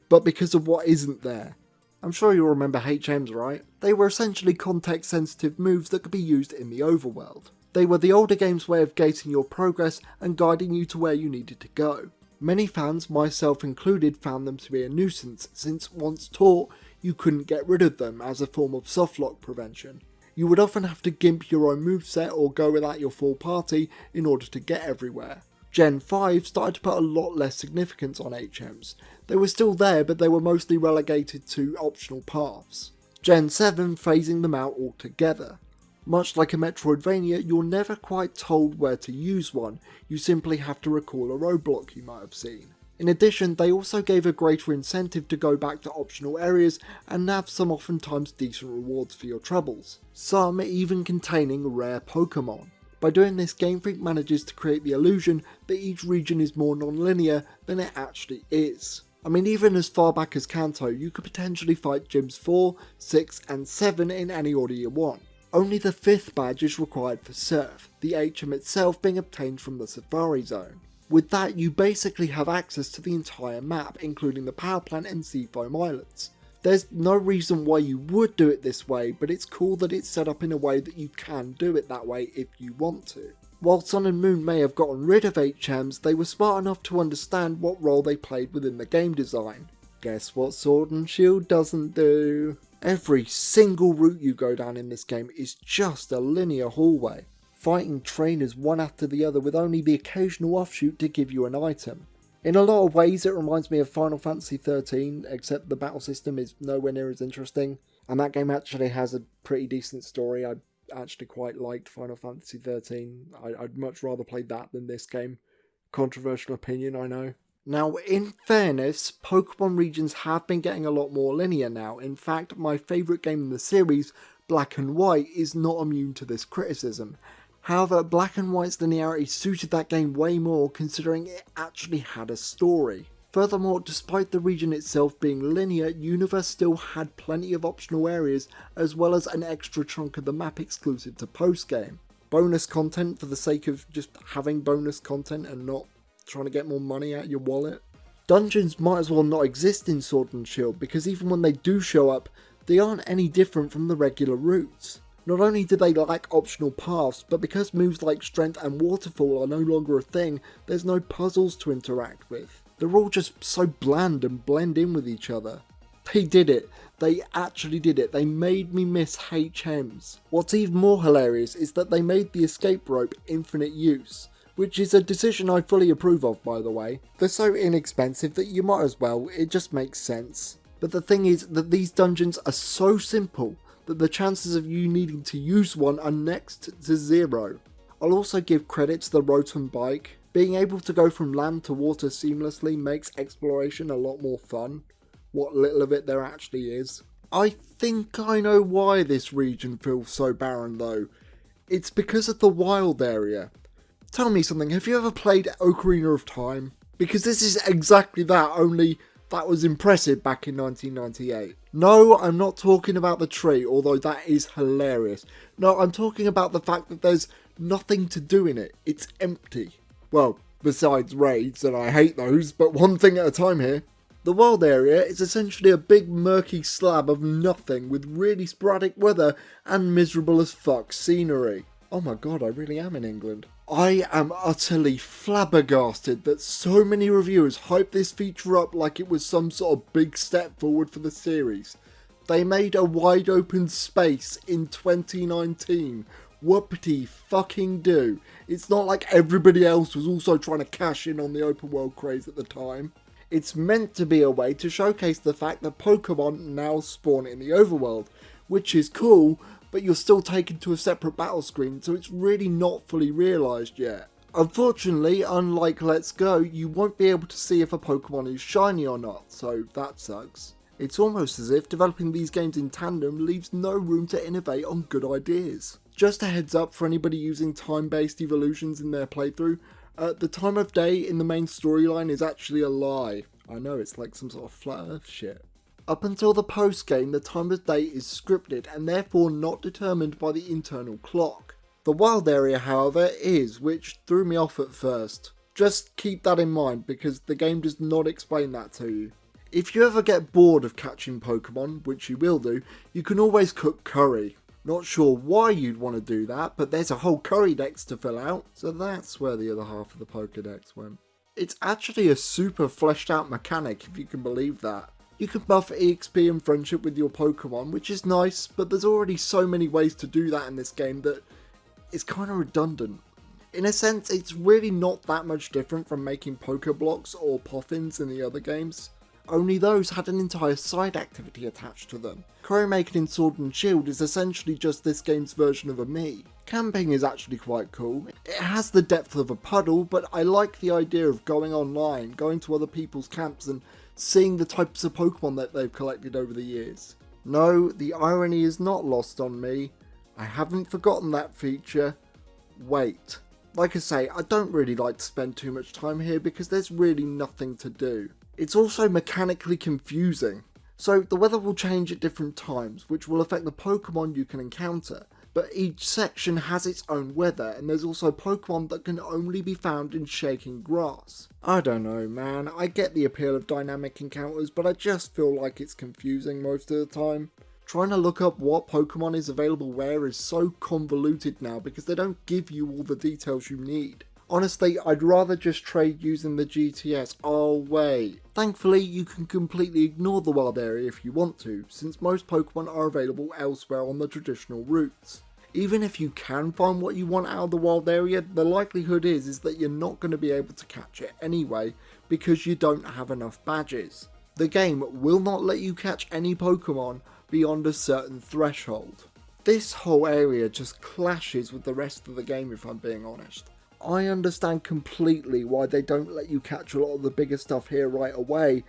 but because of what isn't there. I'm sure you'll remember HMs, right? They were essentially context sensitive moves that could be used in the overworld. They were the older game's way of gating your progress and guiding you to where you needed to go. Many fans, myself included, found them to be a nuisance, since once taught, you couldn't get rid of them as a form of softlock prevention. You would often have to gimp your own moveset or go without your full party in order to get everywhere. Gen 5 started to put a lot less significance on HMs. They were still there, but they were mostly relegated to optional paths. Gen 7 phasing them out altogether. Much like a Metroidvania, you're never quite told where to use one, you simply have to recall a roadblock you might have seen. In addition, they also gave a greater incentive to go back to optional areas and have some oftentimes decent rewards for your troubles, some even containing rare Pokemon. By doing this, Game Freak manages to create the illusion that each region is more non-linear than it actually is. I mean, even as far back as Kanto, you could potentially fight gyms 4, 6 and 7 in any order you want. Only the 5th badge is required for Surf, the HM itself being obtained from the Safari Zone. With that, you basically have access to the entire map, including the power plant and Seafoam Islands. There's no reason why you would do it this way, but it's cool that it's set up in a way that you can do it that way if you want to. While Sun and Moon may have gotten rid of HMs, they were smart enough to understand what role they played within the game design. Guess what Sword and Shield doesn't do? Every single route you go down in this game is just a linear hallway, fighting trainers one after the other with only the occasional offshoot to give you an item. In a lot of ways it reminds me of Final Fantasy XIII, except the battle system is nowhere near as interesting, and that game actually has a pretty decent story. I actually quite liked Final Fantasy XIII. I'd much rather play that than this game. Controversial opinion, I know. Now, in fairness, Pokemon regions have been getting a lot more linear now. In fact, my favourite game in the series, Black and White, is not immune to this criticism. However, Black and White's linearity suited that game way more, considering it actually had a story. Furthermore, despite the region itself being linear, Universe still had plenty of optional areas, as well as an extra chunk of the map exclusive to post-game. Bonus content for the sake of just having bonus content and not trying to get more money out of your wallet. Dungeons might as well not exist in Sword and Shield, because even when they do show up, they aren't any different from the regular routes. Not only do they lack optional paths, but because moves like Strength and Waterfall are no longer a thing, there's no puzzles to interact with. They're all just so bland and blend in with each other. They did it. They actually did it. They made me miss HMs. What's even more hilarious is that they made the escape rope infinite use, which is a decision I fully approve of, by the way. They're so inexpensive that you might as well, it just makes sense. But the thing is that these dungeons are so simple that the chances of you needing to use one are next to zero. I'll also give credit to the Rotom bike. Being able to go from land to water seamlessly makes exploration a lot more fun, what little of it there actually is. I think I know why this region feels so barren though. It's because of the wild area. Tell me something, have you ever played Ocarina of Time? Because this is exactly that, only that was impressive back in 1998. No, I'm not talking about the tree, although that is hilarious. No, I'm talking about the fact that there's nothing to do in it. It's empty. Well, besides raids, and I hate those, but one thing at a time here. The wild area is essentially a big murky slab of nothing with really sporadic weather and miserable as fuck scenery. Oh my god, I really am in England. I am utterly flabbergasted that so many reviewers hyped this feature up like it was some sort of big step forward for the series. They made a wide open space in 2019. Whoopity fucking do. It's not like everybody else was also trying to cash in on the open world craze at the time. It's meant to be a way to showcase the fact that Pokemon now spawn in the overworld, which is cool, but you're still taken to a separate battle screen, so it's really not fully realised yet. Unfortunately, unlike Let's Go, you won't be able to see if a Pokemon is shiny or not, so that sucks. It's almost as if developing these games in tandem leaves no room to innovate on good ideas. Just a heads up for anybody using time-based evolutions in their playthrough, the time of day in the main storyline is actually a lie. I know, it's like some sort of flat earth shit. Up until the post-game, the time of day is scripted and therefore not determined by the internal clock. The wild area, however, is, which threw me off at first. Just keep that in mind because the game does not explain that to you. If you ever get bored of catching Pokemon, which you will do, you can always cook curry. Not sure why you'd want to do that, but there's a whole curry dex to fill out, so that's where the other half of the Pokedex went. It's actually a super fleshed out mechanic, if you can believe that. You can buff EXP and friendship with your Pokemon, which is nice, but there's already so many ways to do that in this game that it's kind of redundant. In a sense, it's really not that much different from making Pokeblocks or Poffins in the other games. Only those had an entire side activity attached to them. Curry making in Sword and Shield is essentially just this game's version of a Mii. Camping is actually quite cool. It has the depth of a puddle, but I like the idea of going online, going to other people's camps and seeing the types of Pokemon that they've collected over the years. No, the irony is not lost on me. I haven't forgotten that feature. Wait. Like I say, I don't really like to spend too much time here because there's really nothing to do. It's also mechanically confusing. So the weather will change at different times, which will affect the Pokemon you can encounter. But each section has its own weather, and there's also Pokemon that can only be found in shaking grass. I don't know, man, I get the appeal of dynamic encounters, but I just feel like it's confusing most of the time. Trying to look up what Pokemon is available where is so convoluted now because they don't give you all the details you need. Honestly, I'd rather just trade using the GTS. Oh wait. Thankfully, you can completely ignore the wild area if you want to, since most Pokemon are available elsewhere on the traditional routes. Even if you can find what you want out of the wild area, the likelihood is that you're not going to be able to catch it anyway, because you don't have enough badges. The game will not let you catch any Pokemon beyond a certain threshold. This whole area just clashes with the rest of the game if I'm being honest. I understand completely why they don't let you catch a lot of the bigger stuff here right away,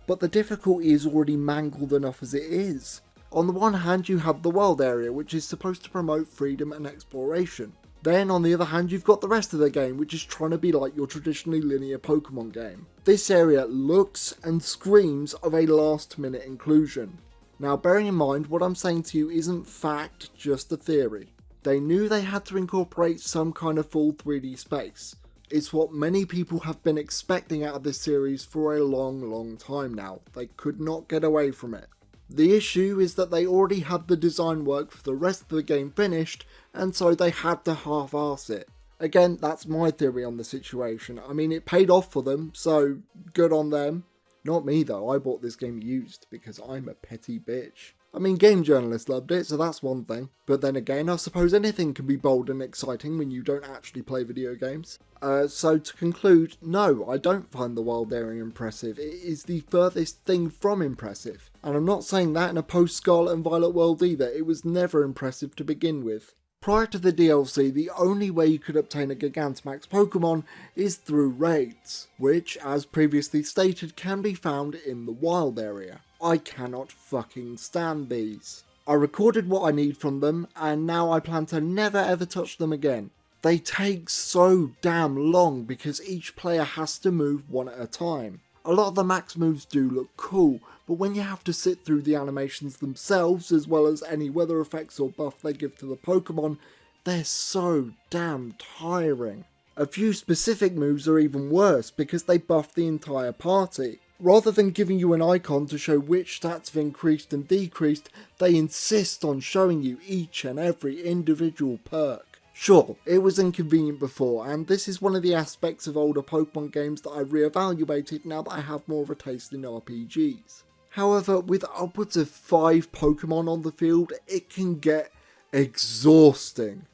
but the difficulty is already mangled enough as it is. On the one hand you have the wild area, which is supposed to promote freedom and exploration. Then on the other hand you've got the rest of the game, which is trying to be like your traditionally linear Pokemon game. This area looks and screams of a last minute inclusion. Now bearing in mind what I'm saying to you isn't fact, just a theory. They knew they had to incorporate some kind of full 3D space. It's what many people have been expecting out of this series for a long time now. They could not get away from it. The issue is that they already had the design work for the rest of the game finished, and so they had to half-arse it. Again, that's my theory on the situation. I mean, it paid off for them, so good on them. Not me though, I bought this game used because I'm a petty bitch. I mean, game journalists loved it, so that's one thing. But then again, I suppose anything can be bold and exciting when you don't actually play video games. So to conclude, no, I don't find the wild area impressive. It is the furthest thing from impressive. And I'm not saying that in a post-Scarlet and Violet world either. It was never impressive to begin with. Prior to the DLC, the only way you could obtain a Gigantamax Pokemon is through raids, which, as previously stated, can be found in the wild area. I cannot fucking stand these. I recorded what I need from them, and now I plan to never ever touch them again. They take so damn long because each player has to move one at a time. A lot of the max moves do look cool, but when you have to sit through the animations themselves as well as any weather effects or buff they give to the Pokemon, they're so damn tiring. A few specific moves are even worse because they buff the entire party. Rather than giving you an icon to show which stats have increased and decreased, they insist on showing you each and every individual perk. Sure, it was inconvenient before, and this is one of the aspects of older Pokemon games that I've re-evaluated now that I have more of a taste in RPGs. However, with upwards of 5 Pokemon on the field, it can get exhausting.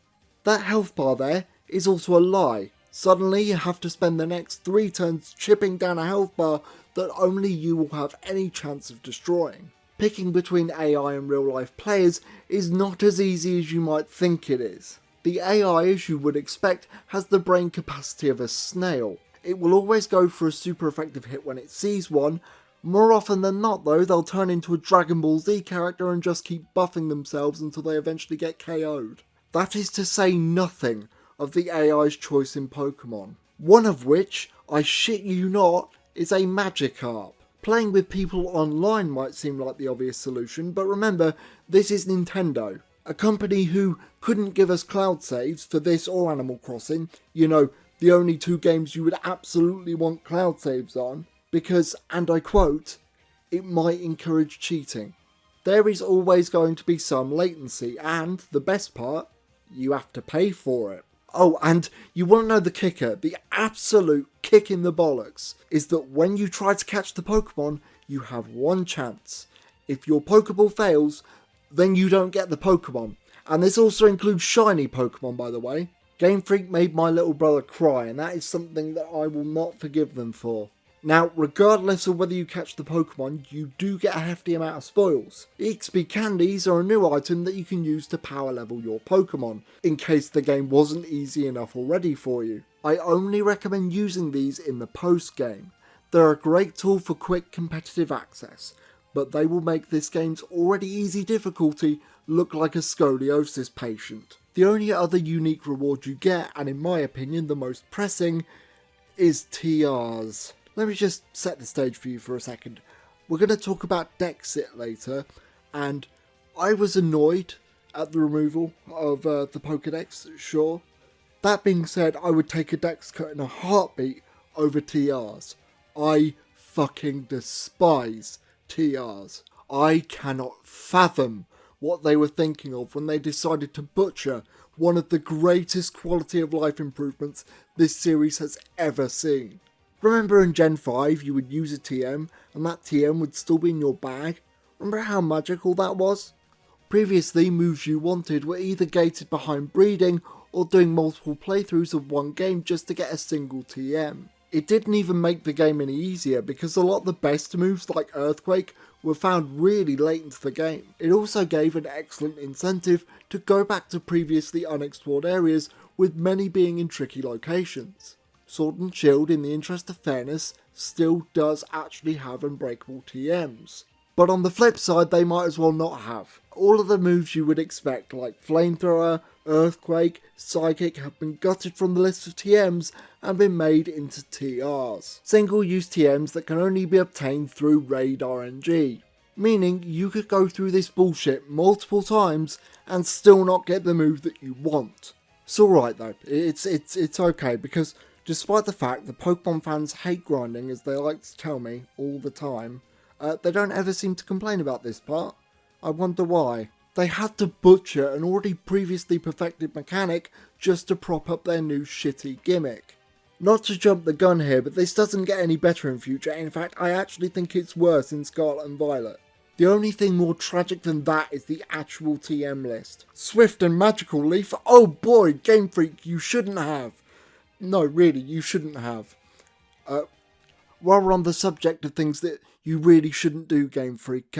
That health bar there is also a lie. Suddenly you have to spend the next 3 turns chipping down a health bar that only you will have any chance of destroying. Picking between AI and real life players is not as easy as you might think it is. The AI, as you would expect, has the brain capacity of a snail. It will always go for a super effective hit when it sees one. More often than not though, they'll turn into a Dragon Ball Z character and just keep buffing themselves until they eventually get KO'd. That is to say nothing of the AI's choice in Pokemon. One of which, I shit you not, is a Magikarp. Playing with people online might seem like the obvious solution, but remember, this is Nintendo. A company who couldn't give us cloud saves for this or Animal Crossing, you know, the only two games you would absolutely want cloud saves on, because, and I quote, it might encourage cheating. There is always going to be some latency, and the best part, you have to pay for it. Oh, and you want to know the kicker, the absolute kick in the bollocks, is that when you try to catch the Pokemon, you have one chance. If your Pokeball fails, then you don't get the Pokemon. And this also includes shiny Pokemon, by the way. Game Freak made my little brother cry, and that is something that I will not forgive them for. Now, regardless of whether you catch the Pokemon, you do get a hefty amount of spoils. EXP candies are a new item that you can use to power level your Pokemon, in case the game wasn't easy enough already for you. I only recommend using these in the post-game. They're a great tool for quick competitive access, but they will make this game's already easy difficulty look like a scoliosis patient. The only other unique reward you get, and in my opinion the most pressing, is TRs. Let me just set the stage for you for a second. We're going to talk about Dexit later, and I was annoyed at the removal of the Pokedex, sure. That being said, I would take a Dex cut in a heartbeat over TRs. I fucking despise TRs. I cannot fathom what they were thinking of when they decided to butcher one of the greatest quality of life improvements this series has ever seen. Remember in Gen 5 you would use a TM and that TM would still be in your bag? Remember how magical that was? Previously, moves you wanted were either gated behind breeding or doing multiple playthroughs of one game just to get a single TM. It didn't even make the game any easier because a lot of the best moves like Earthquake were found really late into the game. It also gave an excellent incentive to go back to previously unexplored areas, with many being in tricky locations. Sword and Shield, in the interest of fairness, still does actually have unbreakable TMs. But on the flip side, they might as well not have. All of the moves you would expect, like Flamethrower, Earthquake, Psychic, have been gutted from the list of TMs and been made into TRs. Single-use TMs that can only be obtained through Raid RNG. Meaning you could go through this bullshit multiple times and still not get the move that you want. It's alright though, it's okay, because despite the fact that Pokemon fans hate grinding, as they like to tell me all the time, they don't ever seem to complain about this part. I wonder why. They had to butcher an already previously perfected mechanic just to prop up their new shitty gimmick. Not to jump the gun here, but this doesn't get any better in future. In fact, I actually think it's worse in Scarlet and Violet. The only thing more tragic than that is the actual TM list. Swift and Magical Leaf, oh boy, Game Freak, you shouldn't have. No, really, you shouldn't have. While we're on the subject of things that you really shouldn't do, Game Freak,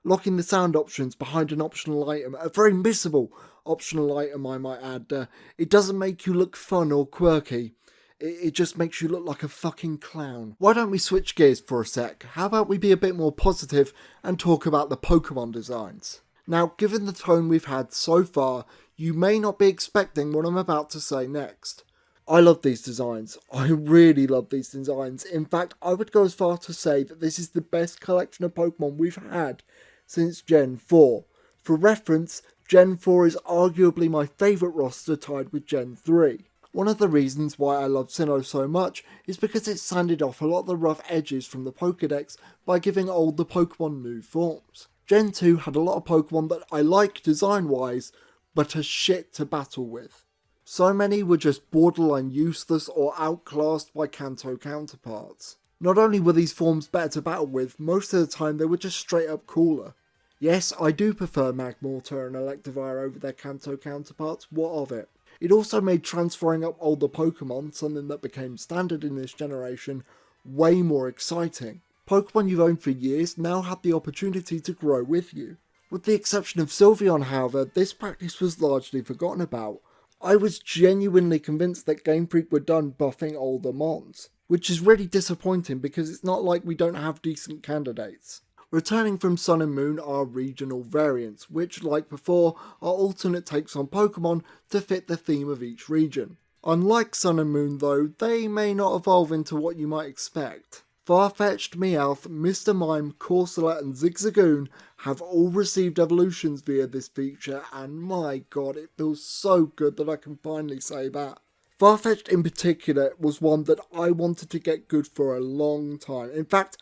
locking the sound options behind an optional item, a very missable optional item I might add, it doesn't make you look fun or quirky. It just makes you look like a fucking clown. Why don't we switch gears for a sec? How about we be a bit more positive and talk about the Pokemon designs? Now, given the tone we've had so far, you may not be expecting what I'm about to say next. I love these designs. I really love these designs. In fact, I would go as far to say that this is the best collection of Pokemon we've had since Gen 4. For reference, Gen 4 is arguably my favourite roster, tied with Gen 3. One of the reasons why I love Sinnoh so much is because it sanded off a lot of the rough edges from the Pokédex by giving older Pokemon new forms. Gen 2 had a lot of Pokemon that I like design wise, but are shit to battle with. So many were just borderline useless or outclassed by Kanto counterparts. Not only were these forms better to battle with, most of the time they were just straight up cooler. Yes, I do prefer Magmortar and Electivire over their Kanto counterparts, what of it? It also made transferring up older Pokemon, something that became standard in this generation, way more exciting. Pokemon you've owned for years now had the opportunity to grow with you. With the exception of Sylveon, however, this practice was largely forgotten about. I was genuinely convinced that Game Freak were done buffing older mons, which is really disappointing because it's not like we don't have decent candidates. Returning from Sun and Moon are regional variants, which, like before, are alternate takes on Pokemon to fit the theme of each region. Unlike Sun and Moon though, they may not evolve into what you might expect. Farfetch'd, Meowth, Mr. Mime, Corsola and Zigzagoon have all received evolutions via this feature, and my god, it feels so good that I can finally say that. Farfetch'd in particular was one that I wanted to get good for a long time. In fact,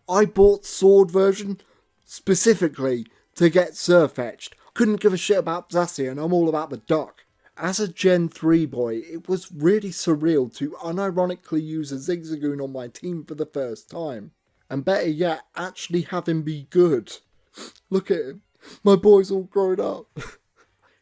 I bought Sword version specifically to get Surfetch'd. Couldn't give a shit about Zacian, I'm all about the duck. As a Gen 3 boy, it was really surreal to unironically use a Zigzagoon on my team for the first time. And better yet, actually have him be good. Look at him. My boy's all grown up.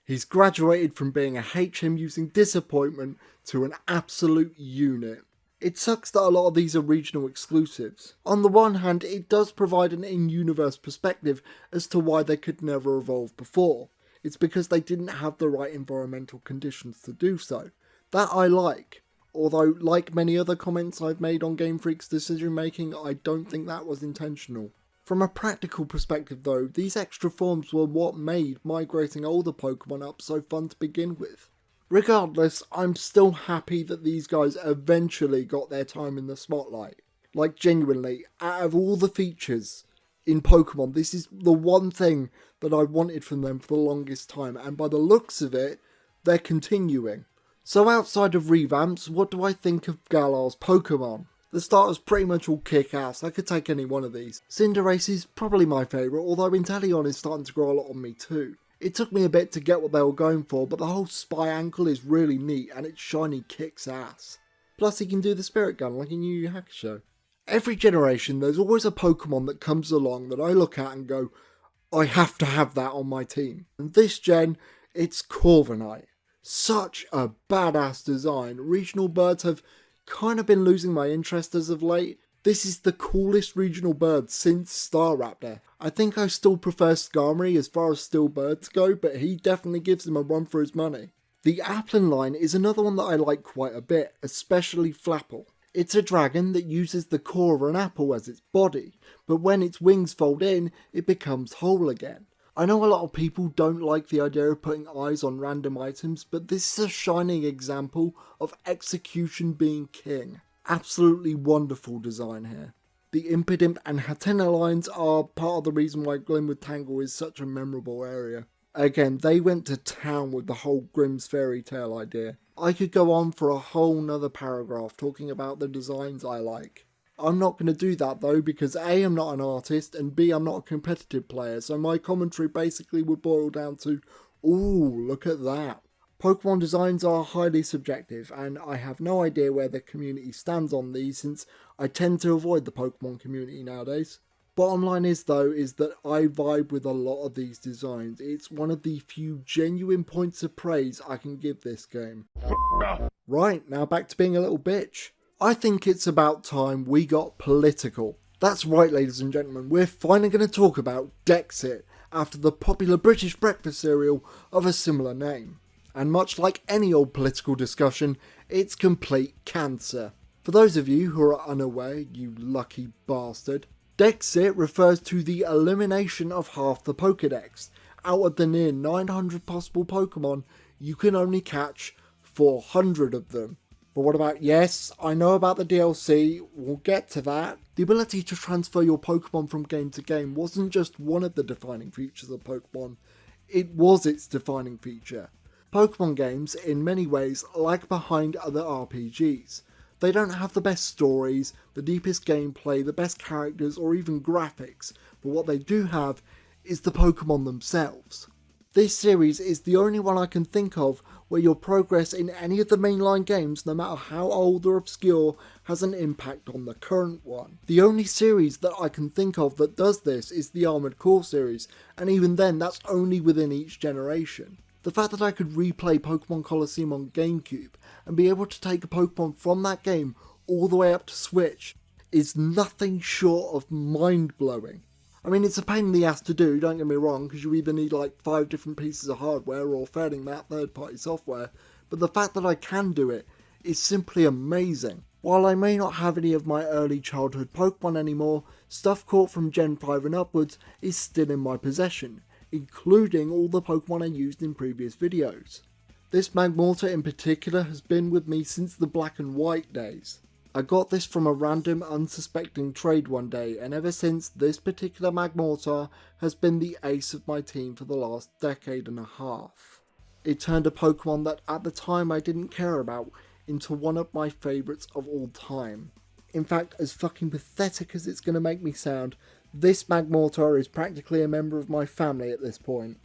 He's graduated from being a HM using disappointment to an absolute unit. It sucks that a lot of these are regional exclusives. On the one hand, it does provide an in-universe perspective as to why they could never evolve before. It's because they didn't have the right environmental conditions to do so. That I like. Although, like many other comments I've made on Game Freak's decision making, I don't think that was intentional. From a practical perspective though, these extra forms were what made migrating older Pokemon up so fun to begin with. Regardless, I'm still happy that these guys eventually got their time in the spotlight. Like genuinely, out of all the features in Pokemon, this is the one thing that I wanted from them for the longest time, and by the looks of it, they're continuing. So outside of revamps, what do I think of Galar's Pokemon? The starters pretty much all kick ass, I could take any one of these. Cinderace is probably my favourite, although Inteleon is starting to grow a lot on me too. It took me a bit to get what they were going for, but the whole spy ankle is really neat and its shiny kicks ass. Plus he can do the spirit gun like in Yu Yu Hakusho. Every generation there's always a Pokemon that comes along that I look at and go, I have to have that on my team. And this gen, it's Corviknight. Such a badass design. Regional birds have kind of been losing my interest as of late. This is the coolest regional bird since Staraptor. I think I still prefer Skarmory as far as still birds go, but he definitely gives him a run for his money. The Applin line is another one that I like quite a bit, especially Flapple. It's a dragon that uses the core of an apple as its body, but when its wings fold in, it becomes whole again. I know a lot of people don't like the idea of putting eyes on random items, but this is a shining example of execution being king. Absolutely wonderful design here. The Impidimp and Hatenna lines are part of the reason why Glenwood Tangle is such a memorable area. Again, they went to town with the whole Grimm's fairy tale idea. I could go on for a whole nother paragraph talking about the designs I like. I'm not going to do that though because A, I'm not an artist, and B, I'm not a competitive player, so my commentary basically would boil down to, ooh, look at that. Pokemon designs are highly subjective, and I have no idea where the community stands on these since I tend to avoid the Pokemon community nowadays. Bottom line is though, is that I vibe with a lot of these designs. It's one of the few genuine points of praise I can give this game. Right, now back to being a little bitch. I think it's about time we got political. That's right, ladies and gentlemen, we're finally going to talk about Dexit, after the popular British breakfast cereal of a similar name. And much like any old political discussion, it's complete cancer. For those of you who are unaware, you lucky bastard, Dexit refers to the elimination of half the Pokédex. Out of the near 900 possible Pokemon, you can only catch 400 of them. But what about, yes, I know about the DLC, we'll get to that. The ability to transfer your Pokemon from game to game wasn't just one of the defining features of Pokemon, it was its defining feature. Pokemon games, in many ways, lag behind other RPGs. They don't have the best stories, the deepest gameplay, the best characters, or even graphics, but what they do have is the Pokemon themselves. This series is the only one I can think of where your progress in any of the mainline games, no matter how old or obscure, has an impact on the current one. The only series that I can think of that does this is the Armored Core series, and even then that's only within each generation. The fact that I could replay Pokemon Colosseum on GameCube and be able to take a Pokemon from that game all the way up to Switch is nothing short of mind-blowing. I mean, it's a pain in the ass to do, don't get me wrong, because you either need like 5 different pieces of hardware or failing that third-party software, but the fact that I can do it is simply amazing. While I may not have any of my early childhood Pokemon anymore, stuff caught from Gen 5 and upwards is still in my possession, including all the Pokemon I used in previous videos. This Magmortar in particular has been with me since the Black and White days. I got this from a random unsuspecting trade one day, and ever since, this particular Magmortar has been the ace of my team for the last decade and a half. It turned a Pokemon that at the time I didn't care about into one of my favourites of all time. In fact, as fucking pathetic as it's going to make me sound, this Magmortar is practically a member of my family at this point.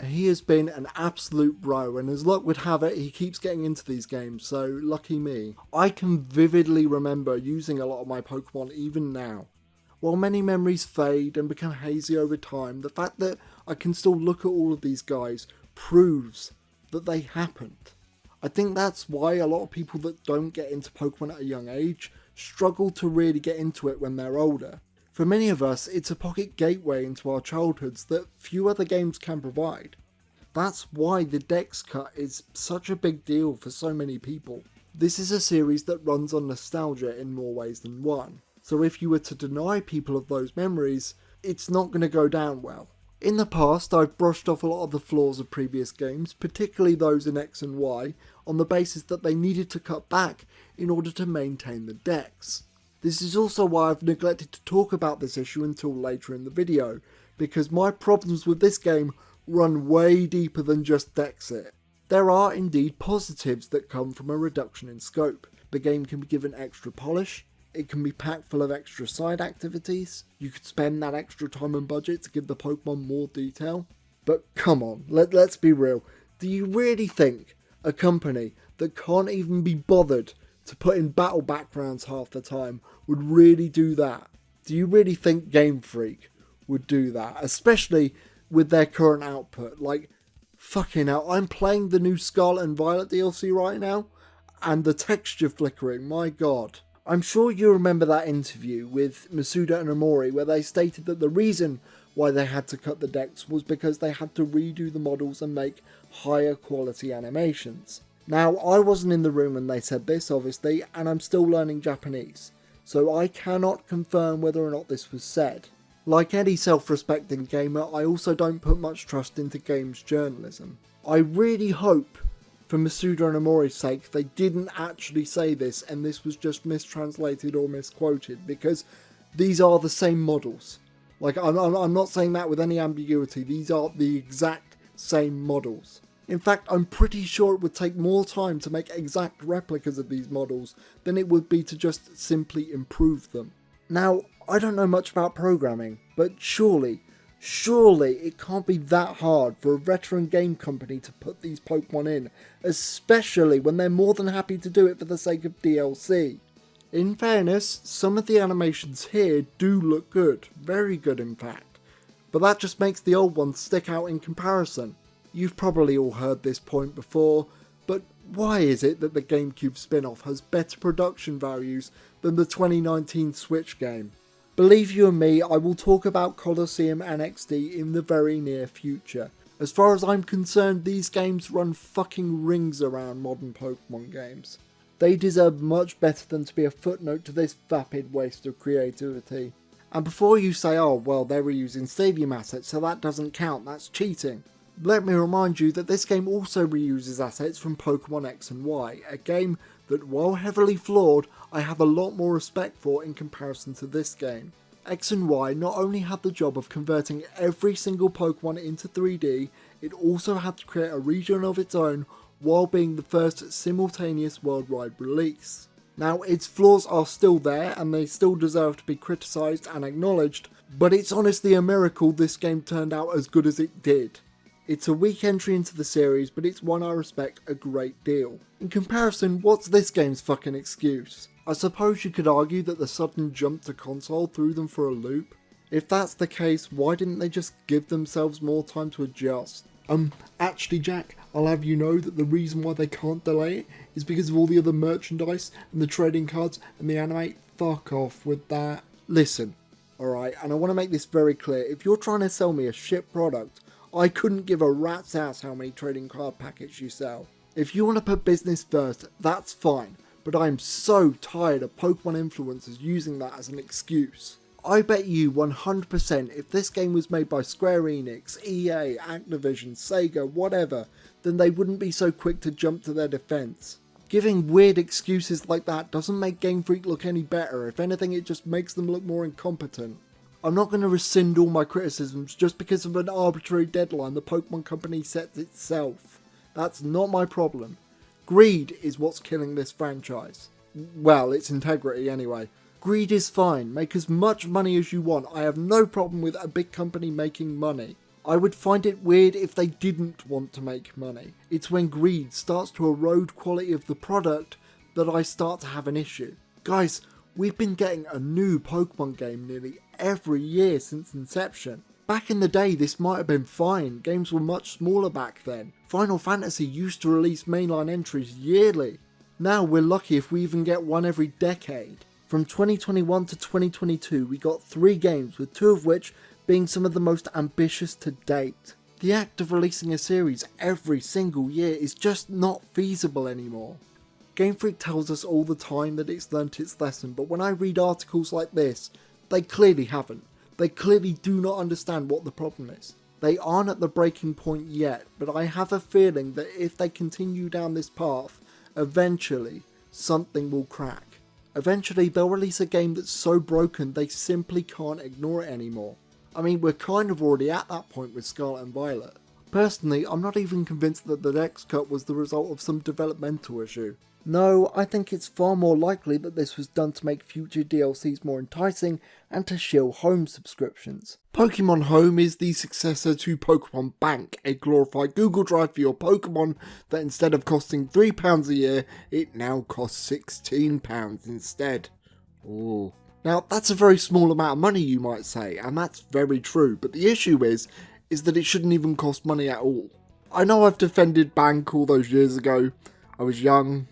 He has been an absolute bro, and as luck would have it, he keeps getting into these games, so lucky me. I can vividly remember using a lot of my Pokemon even now. While many memories fade and become hazy over time, the fact that I can still look at all of these guys proves that they happened. I think that's why a lot of people that don't get into Pokemon at a young age struggle to really get into it when they're older. For many of us, it's a pocket gateway into our childhoods that few other games can provide. That's why the Dex cut is such a big deal for so many people. This is a series that runs on nostalgia in more ways than one, so if you were to deny people of those memories, it's not going to go down well. In the past, I've brushed off a lot of the flaws of previous games, particularly those in X and Y, on the basis that they needed to cut back in order to maintain the Dex. This is also why I've neglected to talk about this issue until later in the video, because my problems with this game run way deeper than just Dexit. There are indeed positives that come from a reduction in scope. The game can be given extra polish, it can be packed full of extra side activities, you could spend that extra time and budget to give the Pokemon more detail. But come on, let's be real, do you really think a company that can't even be bothered to put in battle backgrounds half the time would really do that? Do you really think Game Freak would do that? Especially with their current output. Like, fucking hell, I'm playing the new Scarlet and Violet DLC right now, and the texture flickering, my god. I'm sure you remember that interview with Masuda and Omori where they stated that the reason why they had to cut the Dex was because they had to redo the models and make higher quality animations. Now, I wasn't in the room when they said this, obviously, and I'm still learning Japanese, so I cannot confirm whether or not this was said. Like any self-respecting gamer, I also don't put much trust into games journalism. I really hope, for Masuda and Omori's sake, they didn't actually say this and this was just mistranslated or misquoted, because these are the same models. Like, I'm not saying that with any ambiguity, these are the exact same models. In fact, I'm pretty sure it would take more time to make exact replicas of these models than it would be to just simply improve them. Now, I don't know much about programming, but surely it can't be that hard for a veteran game company to put these Pokemon in, especially when they're more than happy to do it for the sake of DLC. In fairness, some of the animations here do look good, very good in fact, but that just makes the old ones stick out in comparison. You've probably all heard this point before, but why is it that the GameCube spin-off has better production values than the 2019 Switch game? Believe you and me, I will talk about Colosseum and XD in the very near future. As far as I'm concerned, these games run fucking rings around modern Pokemon games. They deserve much better than to be a footnote to this vapid waste of creativity. And before you say, oh well, they were using Stadium assets, so that doesn't count, that's cheating. Let me remind you that this game also reuses assets from Pokémon X and Y, a game that, while heavily flawed, I have a lot more respect for in comparison to this game. X and Y not only had the job of converting every single Pokémon into 3D, it also had to create a region of its own while being the first simultaneous worldwide release. Now, its flaws are still there and they still deserve to be criticised and acknowledged, but it's honestly a miracle this game turned out as good as it did. It's a weak entry into the series, but it's one I respect a great deal. In comparison, what's this game's fucking excuse? I suppose you could argue that the sudden jump to console threw them for a loop. If that's the case, why didn't they just give themselves more time to adjust? Actually Jack, I'll have you know that the reason why they can't delay it is because of all the other merchandise and the trading cards and the anime. Fuck off with that. Listen, alright, and I want to make this very clear, if you're trying to sell me a shit product, I couldn't give a rat's ass how many trading card packets you sell. If you want to put business first, that's fine, but I am so tired of Pokemon influencers using that as an excuse. I bet you 100% if this game was made by Square Enix, EA, Activision, Sega, whatever, then they wouldn't be so quick to jump to their defense. Giving weird excuses like that doesn't make Game Freak look any better. If anything, it just makes them look more incompetent. I'm not going to rescind all my criticisms just because of an arbitrary deadline the Pokemon Company sets itself. That's not my problem. Greed is what's killing this franchise. Well, its integrity anyway. Greed is fine, make as much money as you want. I have no problem with a big company making money. I would find it weird if they didn't want to make money. It's when greed starts to erode quality of the product that I start to have an issue. Guys, we've been getting a new Pokemon game nearly every year since inception. Back in the day this might have been fine, games were much smaller back then. Final Fantasy used to release mainline entries yearly. Now we're lucky if we even get one every decade. From 2021 to 2022 we got 3 games, with 2 of which being some of the most ambitious to date. The act of releasing a series every single year is just not feasible anymore. Game Freak tells us all the time that it's learnt its lesson, but when I read articles like this, they clearly haven't. They clearly do not understand what the problem is. They aren't at the breaking point yet, but I have a feeling that if they continue down this path, eventually something will crack. Eventually they'll release a game that's so broken they simply can't ignore it anymore. I mean, we're kind of already at that point with Scarlet and Violet. Personally, I'm not even convinced that the Dex cut was the result of some developmental issue. No, I think it's far more likely that this was done to make future DLCs more enticing and to shill home subscriptions. Pokemon Home is the successor to Pokemon Bank, a glorified Google Drive for your Pokemon that instead of costing £3 a year, it now costs £16 instead. Ooh. Now, that's a very small amount of money, you might say, and that's very true, but the issue is that it shouldn't even cost money at all. I know I've defended Bank all those years ago. I was young,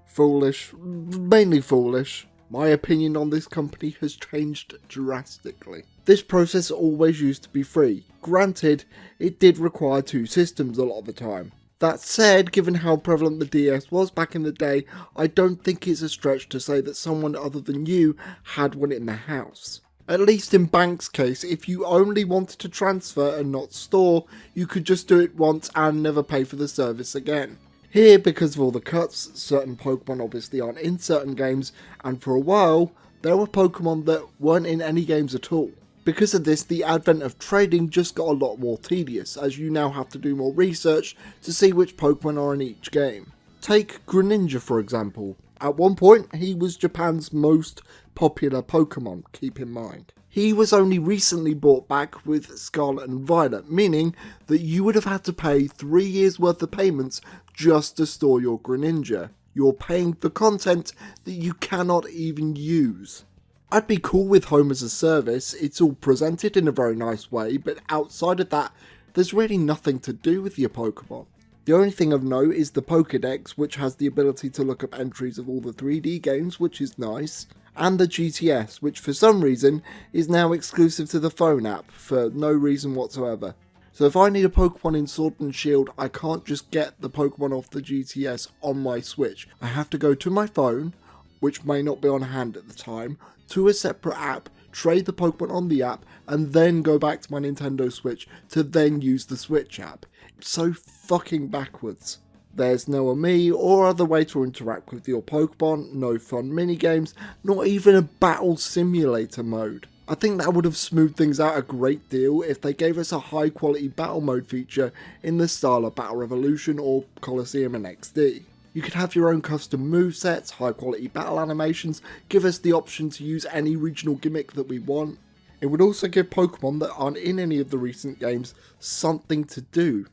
foolish, mainly foolish. My opinion on this company has changed drastically. This process always used to be free. Granted, it did require 2 systems a lot of the time. That said, given how prevalent the DS was back in the day, I don't think it's a stretch to say that someone other than you had one in the house. At least in Bank's case, if you only wanted to transfer and not store, you could just do it once and never pay for the service again. Here, because of all the cuts, certain Pokemon obviously aren't in certain games, and for a while, there were Pokemon that weren't in any games at all. Because of this, the advent of trading just got a lot more tedious, as you now have to do more research to see which Pokemon are in each game. Take Greninja for example. At one point, he was Japan's most popular Pokemon, keep in mind. He was only recently brought back with Scarlet and Violet, meaning that you would have had to pay 3 years worth of payments just to store your Greninja. You're paying for content that you cannot even use. I'd be cool with Home as a service, it's all presented in a very nice way, but outside of that, there's really nothing to do with your Pokemon. The only thing of note is the Pokédex, which has the ability to look up entries of all the 3D games, which is nice, and the GTS, which for some reason is now exclusive to the phone app, for no reason whatsoever. So if I need a Pokemon in Sword and Shield, I can't just get the Pokemon off the GTS on my Switch. I have to go to my phone, which may not be on hand at the time, to a separate app, trade the Pokemon on the app, and then go back to my Nintendo Switch to then use the Switch app. It's so fucking backwards. There's no me or other way to interact with your Pokemon, no fun minigames, not even a battle simulator mode. I think that would have smoothed things out a great deal if they gave us a high quality battle mode feature in the style of Battle Revolution or Colosseum and XD. You could have your own custom movesets, high quality battle animations, give us the option to use any regional gimmick that we want. It would also give Pokemon that aren't in any of the recent games something to do.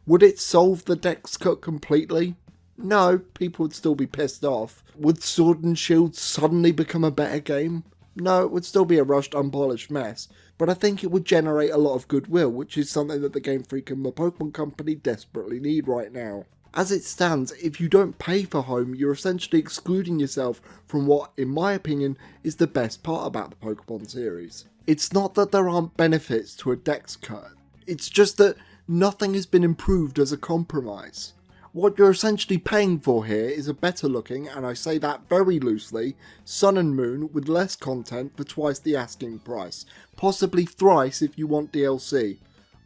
Would it solve the Dex cut completely? No, people would still be pissed off. Would Sword and Shield suddenly become a better game? No, it would still be a rushed, unpolished mess, but I think it would generate a lot of goodwill, which is something that the Game Freak and the Pokemon Company desperately need right now. As it stands, if you don't pay for Home, you're essentially excluding yourself from what, in my opinion, is the best part about the Pokemon series. It's not that there aren't benefits to a Dex cut, it's just that nothing has been improved as a compromise. What you're essentially paying for here is a better looking, and I say that very loosely, Sun and Moon with less content for twice the asking price, possibly thrice if you want DLC.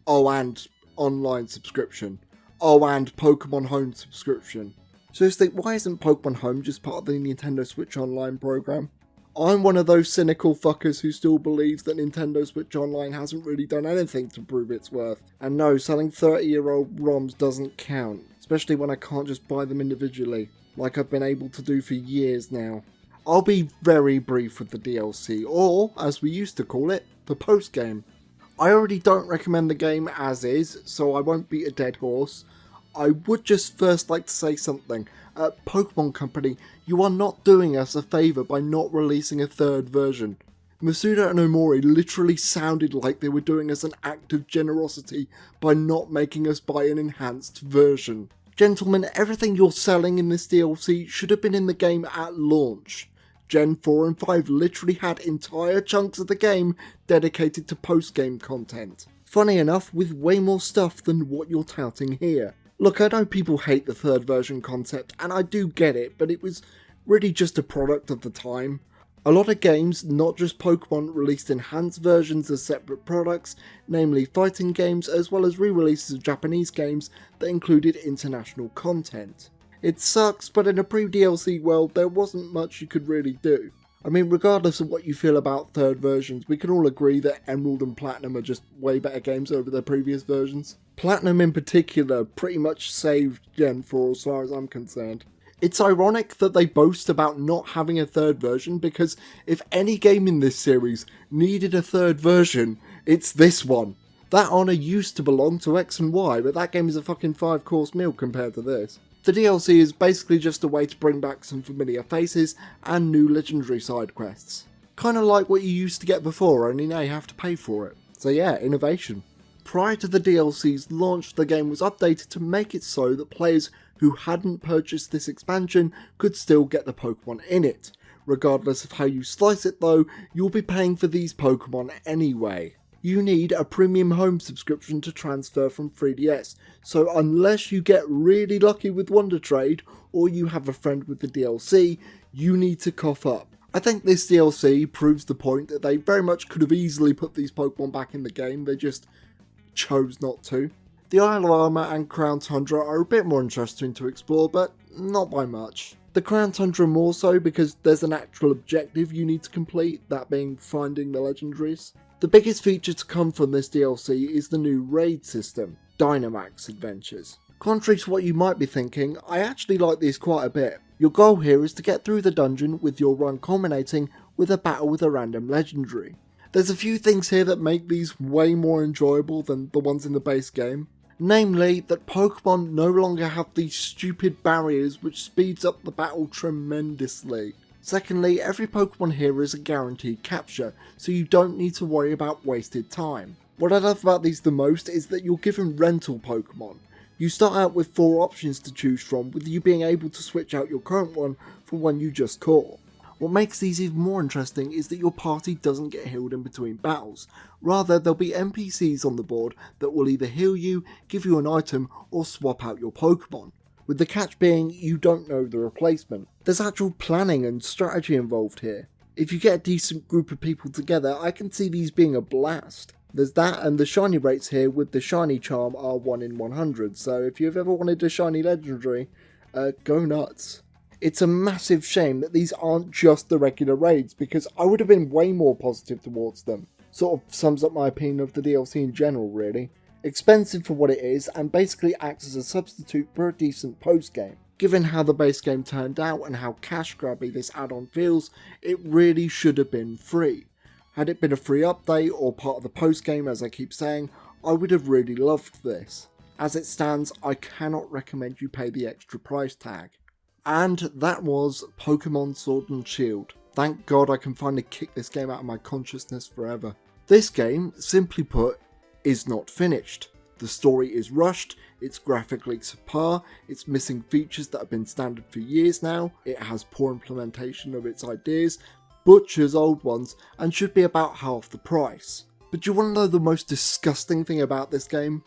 Oh, and online subscription. Oh, and Pokémon Home subscription. Seriously, why isn't Pokémon Home just part of the Nintendo Switch Online program? I'm one of those cynical fuckers who still believes that Nintendo Switch Online hasn't really done anything to prove its worth. And no, selling 30-year-old ROMs doesn't count, especially when I can't just buy them individually, like I've been able to do for years now. I'll be very brief with the DLC, or, as we used to call it, the post-game. I already don't recommend the game as is, so I won't beat a dead horse. I would just first like to say something. Pokemon Company, you are not doing us a favour by not releasing a third version. Masuda and Omori literally sounded like they were doing us an act of generosity by not making us buy an enhanced version. Gentlemen, everything you're selling in this DLC should have been in the game at launch. Gen 4 and 5 literally had entire chunks of the game dedicated to post-game content. Funny enough, with way more stuff than what you're touting here. Look, I know people hate the third version concept, and I do get it, but it was really just a product of the time. A lot of games, not just Pokemon, released enhanced versions as separate products, namely fighting games, as well as re-releases of Japanese games that included international content. It sucks, but in a pre-DLC world, there wasn't much you could really do. I mean, regardless of what you feel about third versions, we can all agree that Emerald and Platinum are just way better games over their previous versions. Platinum in particular pretty much saved Gen 4 as far as I'm concerned. It's ironic that they boast about not having a third version, because if any game in this series needed a third version, it's this one. That honour used to belong to X and Y, but that game is a fucking 5-course meal compared to this. The DLC is basically just a way to bring back some familiar faces and new legendary side quests. Kinda like what you used to get before, only now you have to pay for it. So yeah, innovation. Prior to the DLC's launch, the game was updated to make it so that players who hadn't purchased this expansion could still get the Pokemon in it. Regardless of how you slice it though, you'll be paying for these Pokemon anyway. You need a premium home subscription to transfer from 3DS, so unless you get really lucky with Wonder Trade, or you have a friend with the DLC, you need to cough up. I think this DLC proves the point that they very much could have easily put these Pokemon back in the game, they just chose not to. The Isle of Armor and Crown Tundra are a bit more interesting to explore, but not by much. The Crown Tundra more so because there's an actual objective you need to complete, that being finding the legendaries. The biggest feature to come from this DLC is the new raid system, Dynamax Adventures. Contrary to what you might be thinking, I actually like these quite a bit. Your goal here is to get through the dungeon with your run culminating with a battle with a random legendary. There's a few things here that make these way more enjoyable than the ones in the base game. Namely, that Pokemon no longer have these stupid barriers which speeds up the battle tremendously. Secondly, every Pokemon here is a guaranteed capture, so you don't need to worry about wasted time. What I love about these the most is that you're given rental Pokemon. You start out with 4 options to choose from, with you being able to switch out your current one for one you just caught. What makes these even more interesting is that your party doesn't get healed in between battles. Rather, there'll be NPCs on the board that will either heal you, give you an item, or swap out your Pokemon. With the catch being, you don't know the replacement. There's actual planning and strategy involved here. If you get a decent group of people together, I can see these being a blast. There's that, and the shiny rates here with the shiny charm are 1 in 100, so if you've ever wanted a shiny legendary, go nuts. It's a massive shame that these aren't just the regular raids, because I would have been way more positive towards them. Sort of sums up my opinion of the DLC in general, really. Expensive for what it is, and basically acts as a substitute for a decent post-game. Given how the base game turned out and how cash grabby this add-on feels, it really should have been free. Had it been a free update or part of the post-game, as I keep saying, I would have really loved this. As it stands, I cannot recommend you pay the extra price tag. And that was Pokémon Sword and Shield. Thank God I can finally kick this game out of my consciousness forever. This game, simply put, is not finished. The story is rushed, it's graphically subpar, it's missing features that have been standard for years now, it has poor implementation of its ideas, butchers old ones, and should be about half the price. But you want to know the most disgusting thing about this game?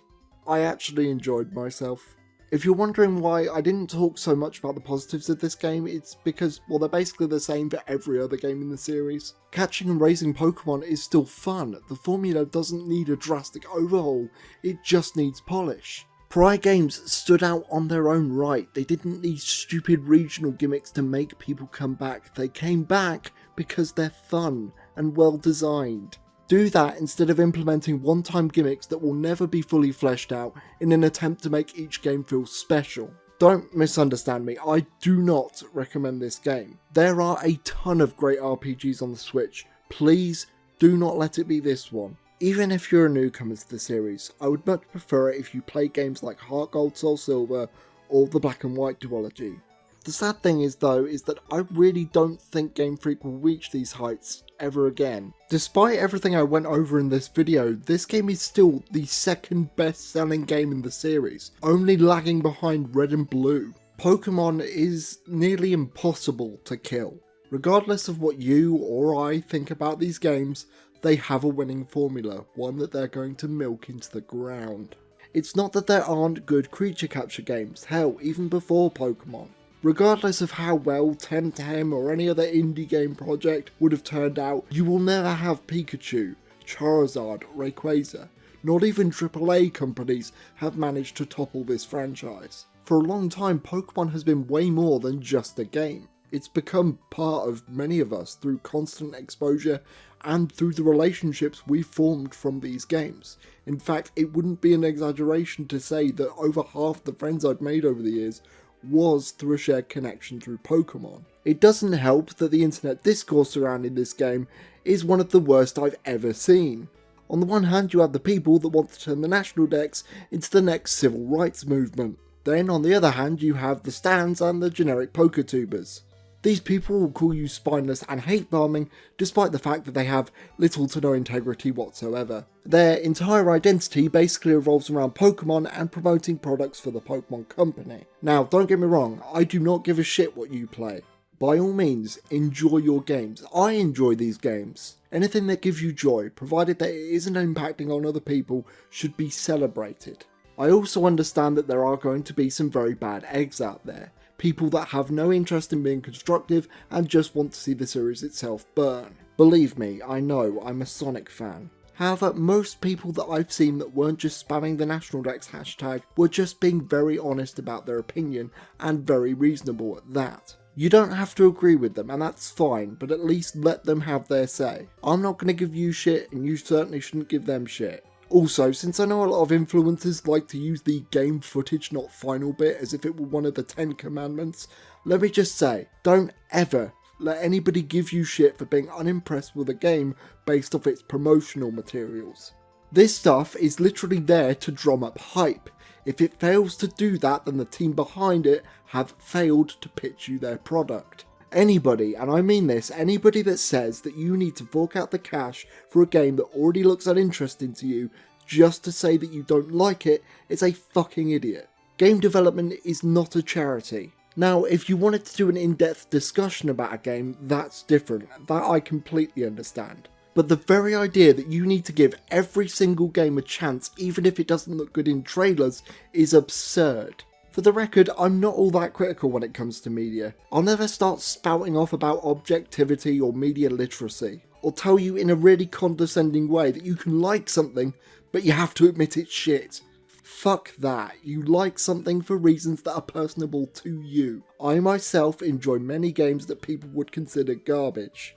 I actually enjoyed myself. If you're wondering why I didn't talk so much about the positives of this game, it's because, well, they're basically the same for every other game in the series. Catching and raising Pokemon is still fun, the formula doesn't need a drastic overhaul, it just needs polish. Prior games stood out on their own right, they didn't need stupid regional gimmicks to make people come back, they came back because they're fun and well designed. Do that instead of implementing one-time gimmicks that will never be fully fleshed out in an attempt to make each game feel special. Don't misunderstand me, I do not recommend this game. There are a ton of great RPGs on the Switch, please do not let it be this one. Even if you're a newcomer to the series, I would much prefer it if you play games like Heart Gold, Soul Silver or the Black and White duology. The sad thing is though, is that I really don't think Game Freak will reach these heights ever again. Despite everything I went over in this video, this game is still the second best selling game in the series, only lagging behind Red and Blue. Pokemon is nearly impossible to kill. Regardless of what you or I think about these games, they have a winning formula, one that they're going to milk into the ground. It's not that there aren't good creature capture games, hell, even before Pokemon. Regardless of how well Temtem or any other indie game project would have turned out, you will never have Pikachu, Charizard, Rayquaza. Not even AAA companies have managed to topple this franchise. For a long time, Pokemon has been way more than just a game. It's become part of many of us through constant exposure and through the relationships we formed from these games. In fact, it wouldn't be an exaggeration to say that over half the friends I've made over the years was through a shared connection through Pokemon. It doesn't help that the internet discourse surrounding this game is one of the worst I've ever seen. On the one hand, you have the people that want to turn the national Dex into the next civil rights movement. Then on the other hand, you have the stands and the generic PokeTubers. These people will call you spineless and hate bombing despite the fact that they have little to no integrity whatsoever. Their entire identity basically revolves around Pokemon and promoting products for the Pokemon company. Now, don't get me wrong, I do not give a shit what you play. By all means, enjoy your games. I enjoy these games. Anything that gives you joy, provided that it isn't impacting on other people, should be celebrated. I also understand that there are going to be some very bad eggs out there. People that have no interest in being constructive and just want to see the series itself burn. Believe me, I know, I'm a Sonic fan. However, most people that I've seen that weren't just spamming the National Dex hashtag were just being very honest about their opinion and very reasonable at that. You don't have to agree with them and that's fine, but at least let them have their say. I'm not going to give you shit and you certainly shouldn't give them shit. Also, since I know a lot of influencers like to use the game footage not final bit as if it were one of the 10 commandments, let me just say, don't ever let anybody give you shit for being unimpressed with a game based off its promotional materials. This stuff is literally there to drum up hype. If it fails to do that, then the team behind it have failed to pitch you their product. Anybody, and I mean this, anybody that says that you need to fork out the cash for a game that already looks uninteresting to you just to say that you don't like it is a fucking idiot. Game development is not a charity. Now, if you wanted to do an in-depth discussion about a game, that's different. That I completely understand. But the very idea that you need to give every single game a chance, even if it doesn't look good in trailers, is absurd. For the record, I'm not all that critical when it comes to media. I'll never start spouting off about objectivity or media literacy, or tell you in a really condescending way that you can like something, but you have to admit it's shit. Fuck that, you like something for reasons that are personable to you. I myself enjoy many games that people would consider garbage.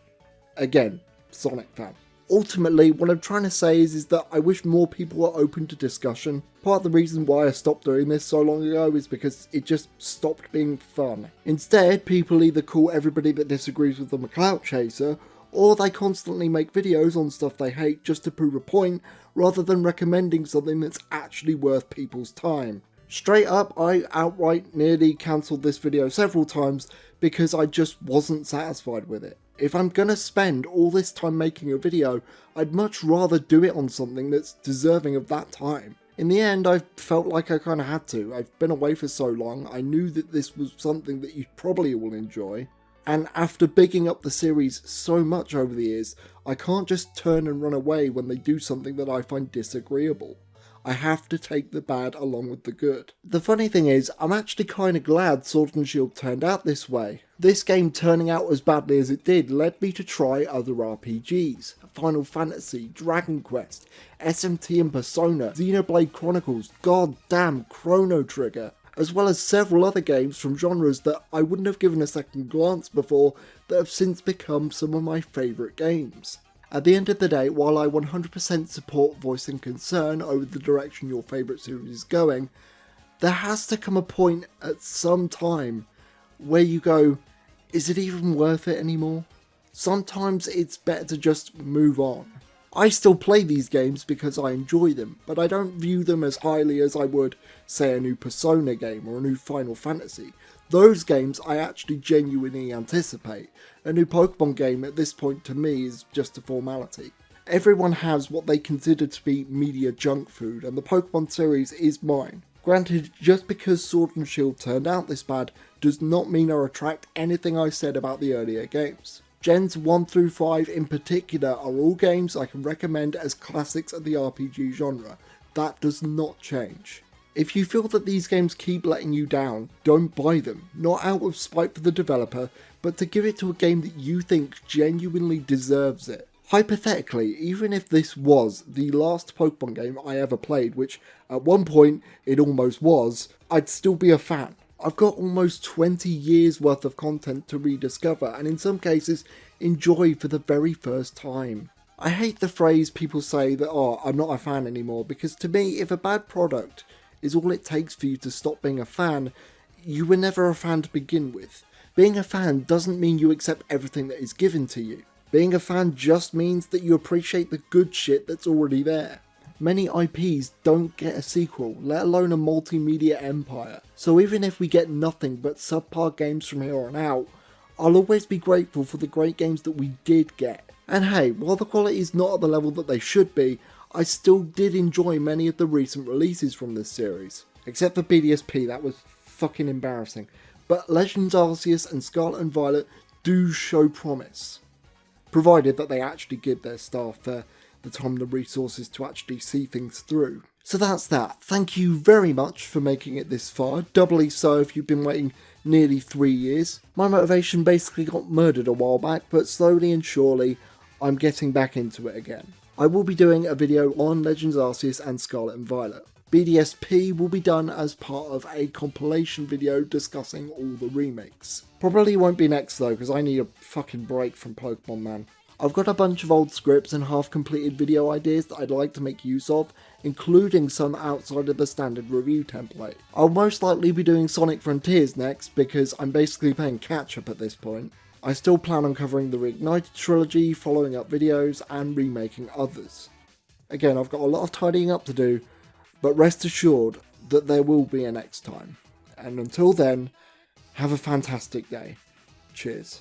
Again, Sonic fan. Ultimately, what I'm trying to say is that I wish more people were open to discussion. Part of the reason why I stopped doing this so long ago is because it just stopped being fun. Instead, people either call everybody that disagrees with them a clout chaser, or they constantly make videos on stuff they hate just to prove a point, rather than recommending something that's actually worth people's time. Straight up, I outright nearly cancelled this video several times because I just wasn't satisfied with it. If I'm gonna spend all this time making a video, I'd much rather do it on something that's deserving of that time. In the end, I felt like I kinda had to. I've been away for so long, I knew that this was something that you probably will enjoy. And after bigging up the series so much over the years, I can't just turn and run away when they do something that I find disagreeable. I have to take the bad along with the good. The funny thing is, I'm actually kind of glad Sword and Shield turned out this way. This game turning out as badly as it did led me to try other RPGs. Final Fantasy, Dragon Quest, SMT and Persona, Xenoblade Chronicles, goddamn Chrono Trigger, as well as several other games from genres that I wouldn't have given a second glance before that have since become some of my favourite games. At the end of the day, while I 100% support voicing concern over the direction your favourite series is going, there has to come a point at some time where you go, is it even worth it anymore? Sometimes it's better to just move on. I still play these games because I enjoy them, but I don't view them as highly as I would, say, a new Persona game or a new Final Fantasy. Those games I actually genuinely anticipate. A new Pokemon game at this point to me is just a formality. Everyone has what they consider to be media junk food, and the Pokemon series is mine. Granted, just because Sword and Shield turned out this bad does not mean I retract anything I said about the earlier games. Gens 1 through 5 in particular are all games I can recommend as classics of the RPG genre. That does not change. If you feel that these games keep letting you down, don't buy them, not out of spite for the developer, but to give it to a game that you think genuinely deserves it. Hypothetically, even if this was the last Pokemon game I ever played, which at one point it almost was, I'd still be a fan. I've got almost 20 years worth of content to rediscover and in some cases enjoy for the very first time. I hate the phrase people say that, oh, I'm not a fan anymore, because to me, if a bad product is all it takes for you to stop being a fan, you were never a fan to begin with. Being a fan doesn't mean you accept everything that is given to you. Being a fan just means that you appreciate the good shit that's already there. Many IPs don't get a sequel, let alone a multimedia empire, so even if we get nothing but subpar games from here on out, I'll always be grateful for the great games that we did get. And hey, while the quality is not at the level that they should be, I still did enjoy many of the recent releases from this series. Except for BDSP, that was fucking embarrassing. But Legends Arceus and Scarlet and Violet do show promise, provided that they actually give their staff the time and the resources to actually see things through. So that's that. Thank you very much for making it this far, doubly so if you've been waiting nearly 3 years. My motivation basically got murdered a while back, but slowly and surely I'm getting back into it again. I will be doing a video on Legends Arceus and Scarlet and Violet. BDSP will be done as part of a compilation video discussing all the remakes. Probably won't be next though, because I need a fucking break from Pokemon, man. I've got a bunch of old scripts and half-completed video ideas that I'd like to make use of, including some outside of the standard review template. I'll most likely be doing Sonic Frontiers next, because I'm basically playing catch-up at this point. I still plan on covering the Reignited trilogy, following up videos, and remaking others. Again, I've got a lot of tidying up to do, but rest assured that there will be a next time. And until then, have a fantastic day. Cheers.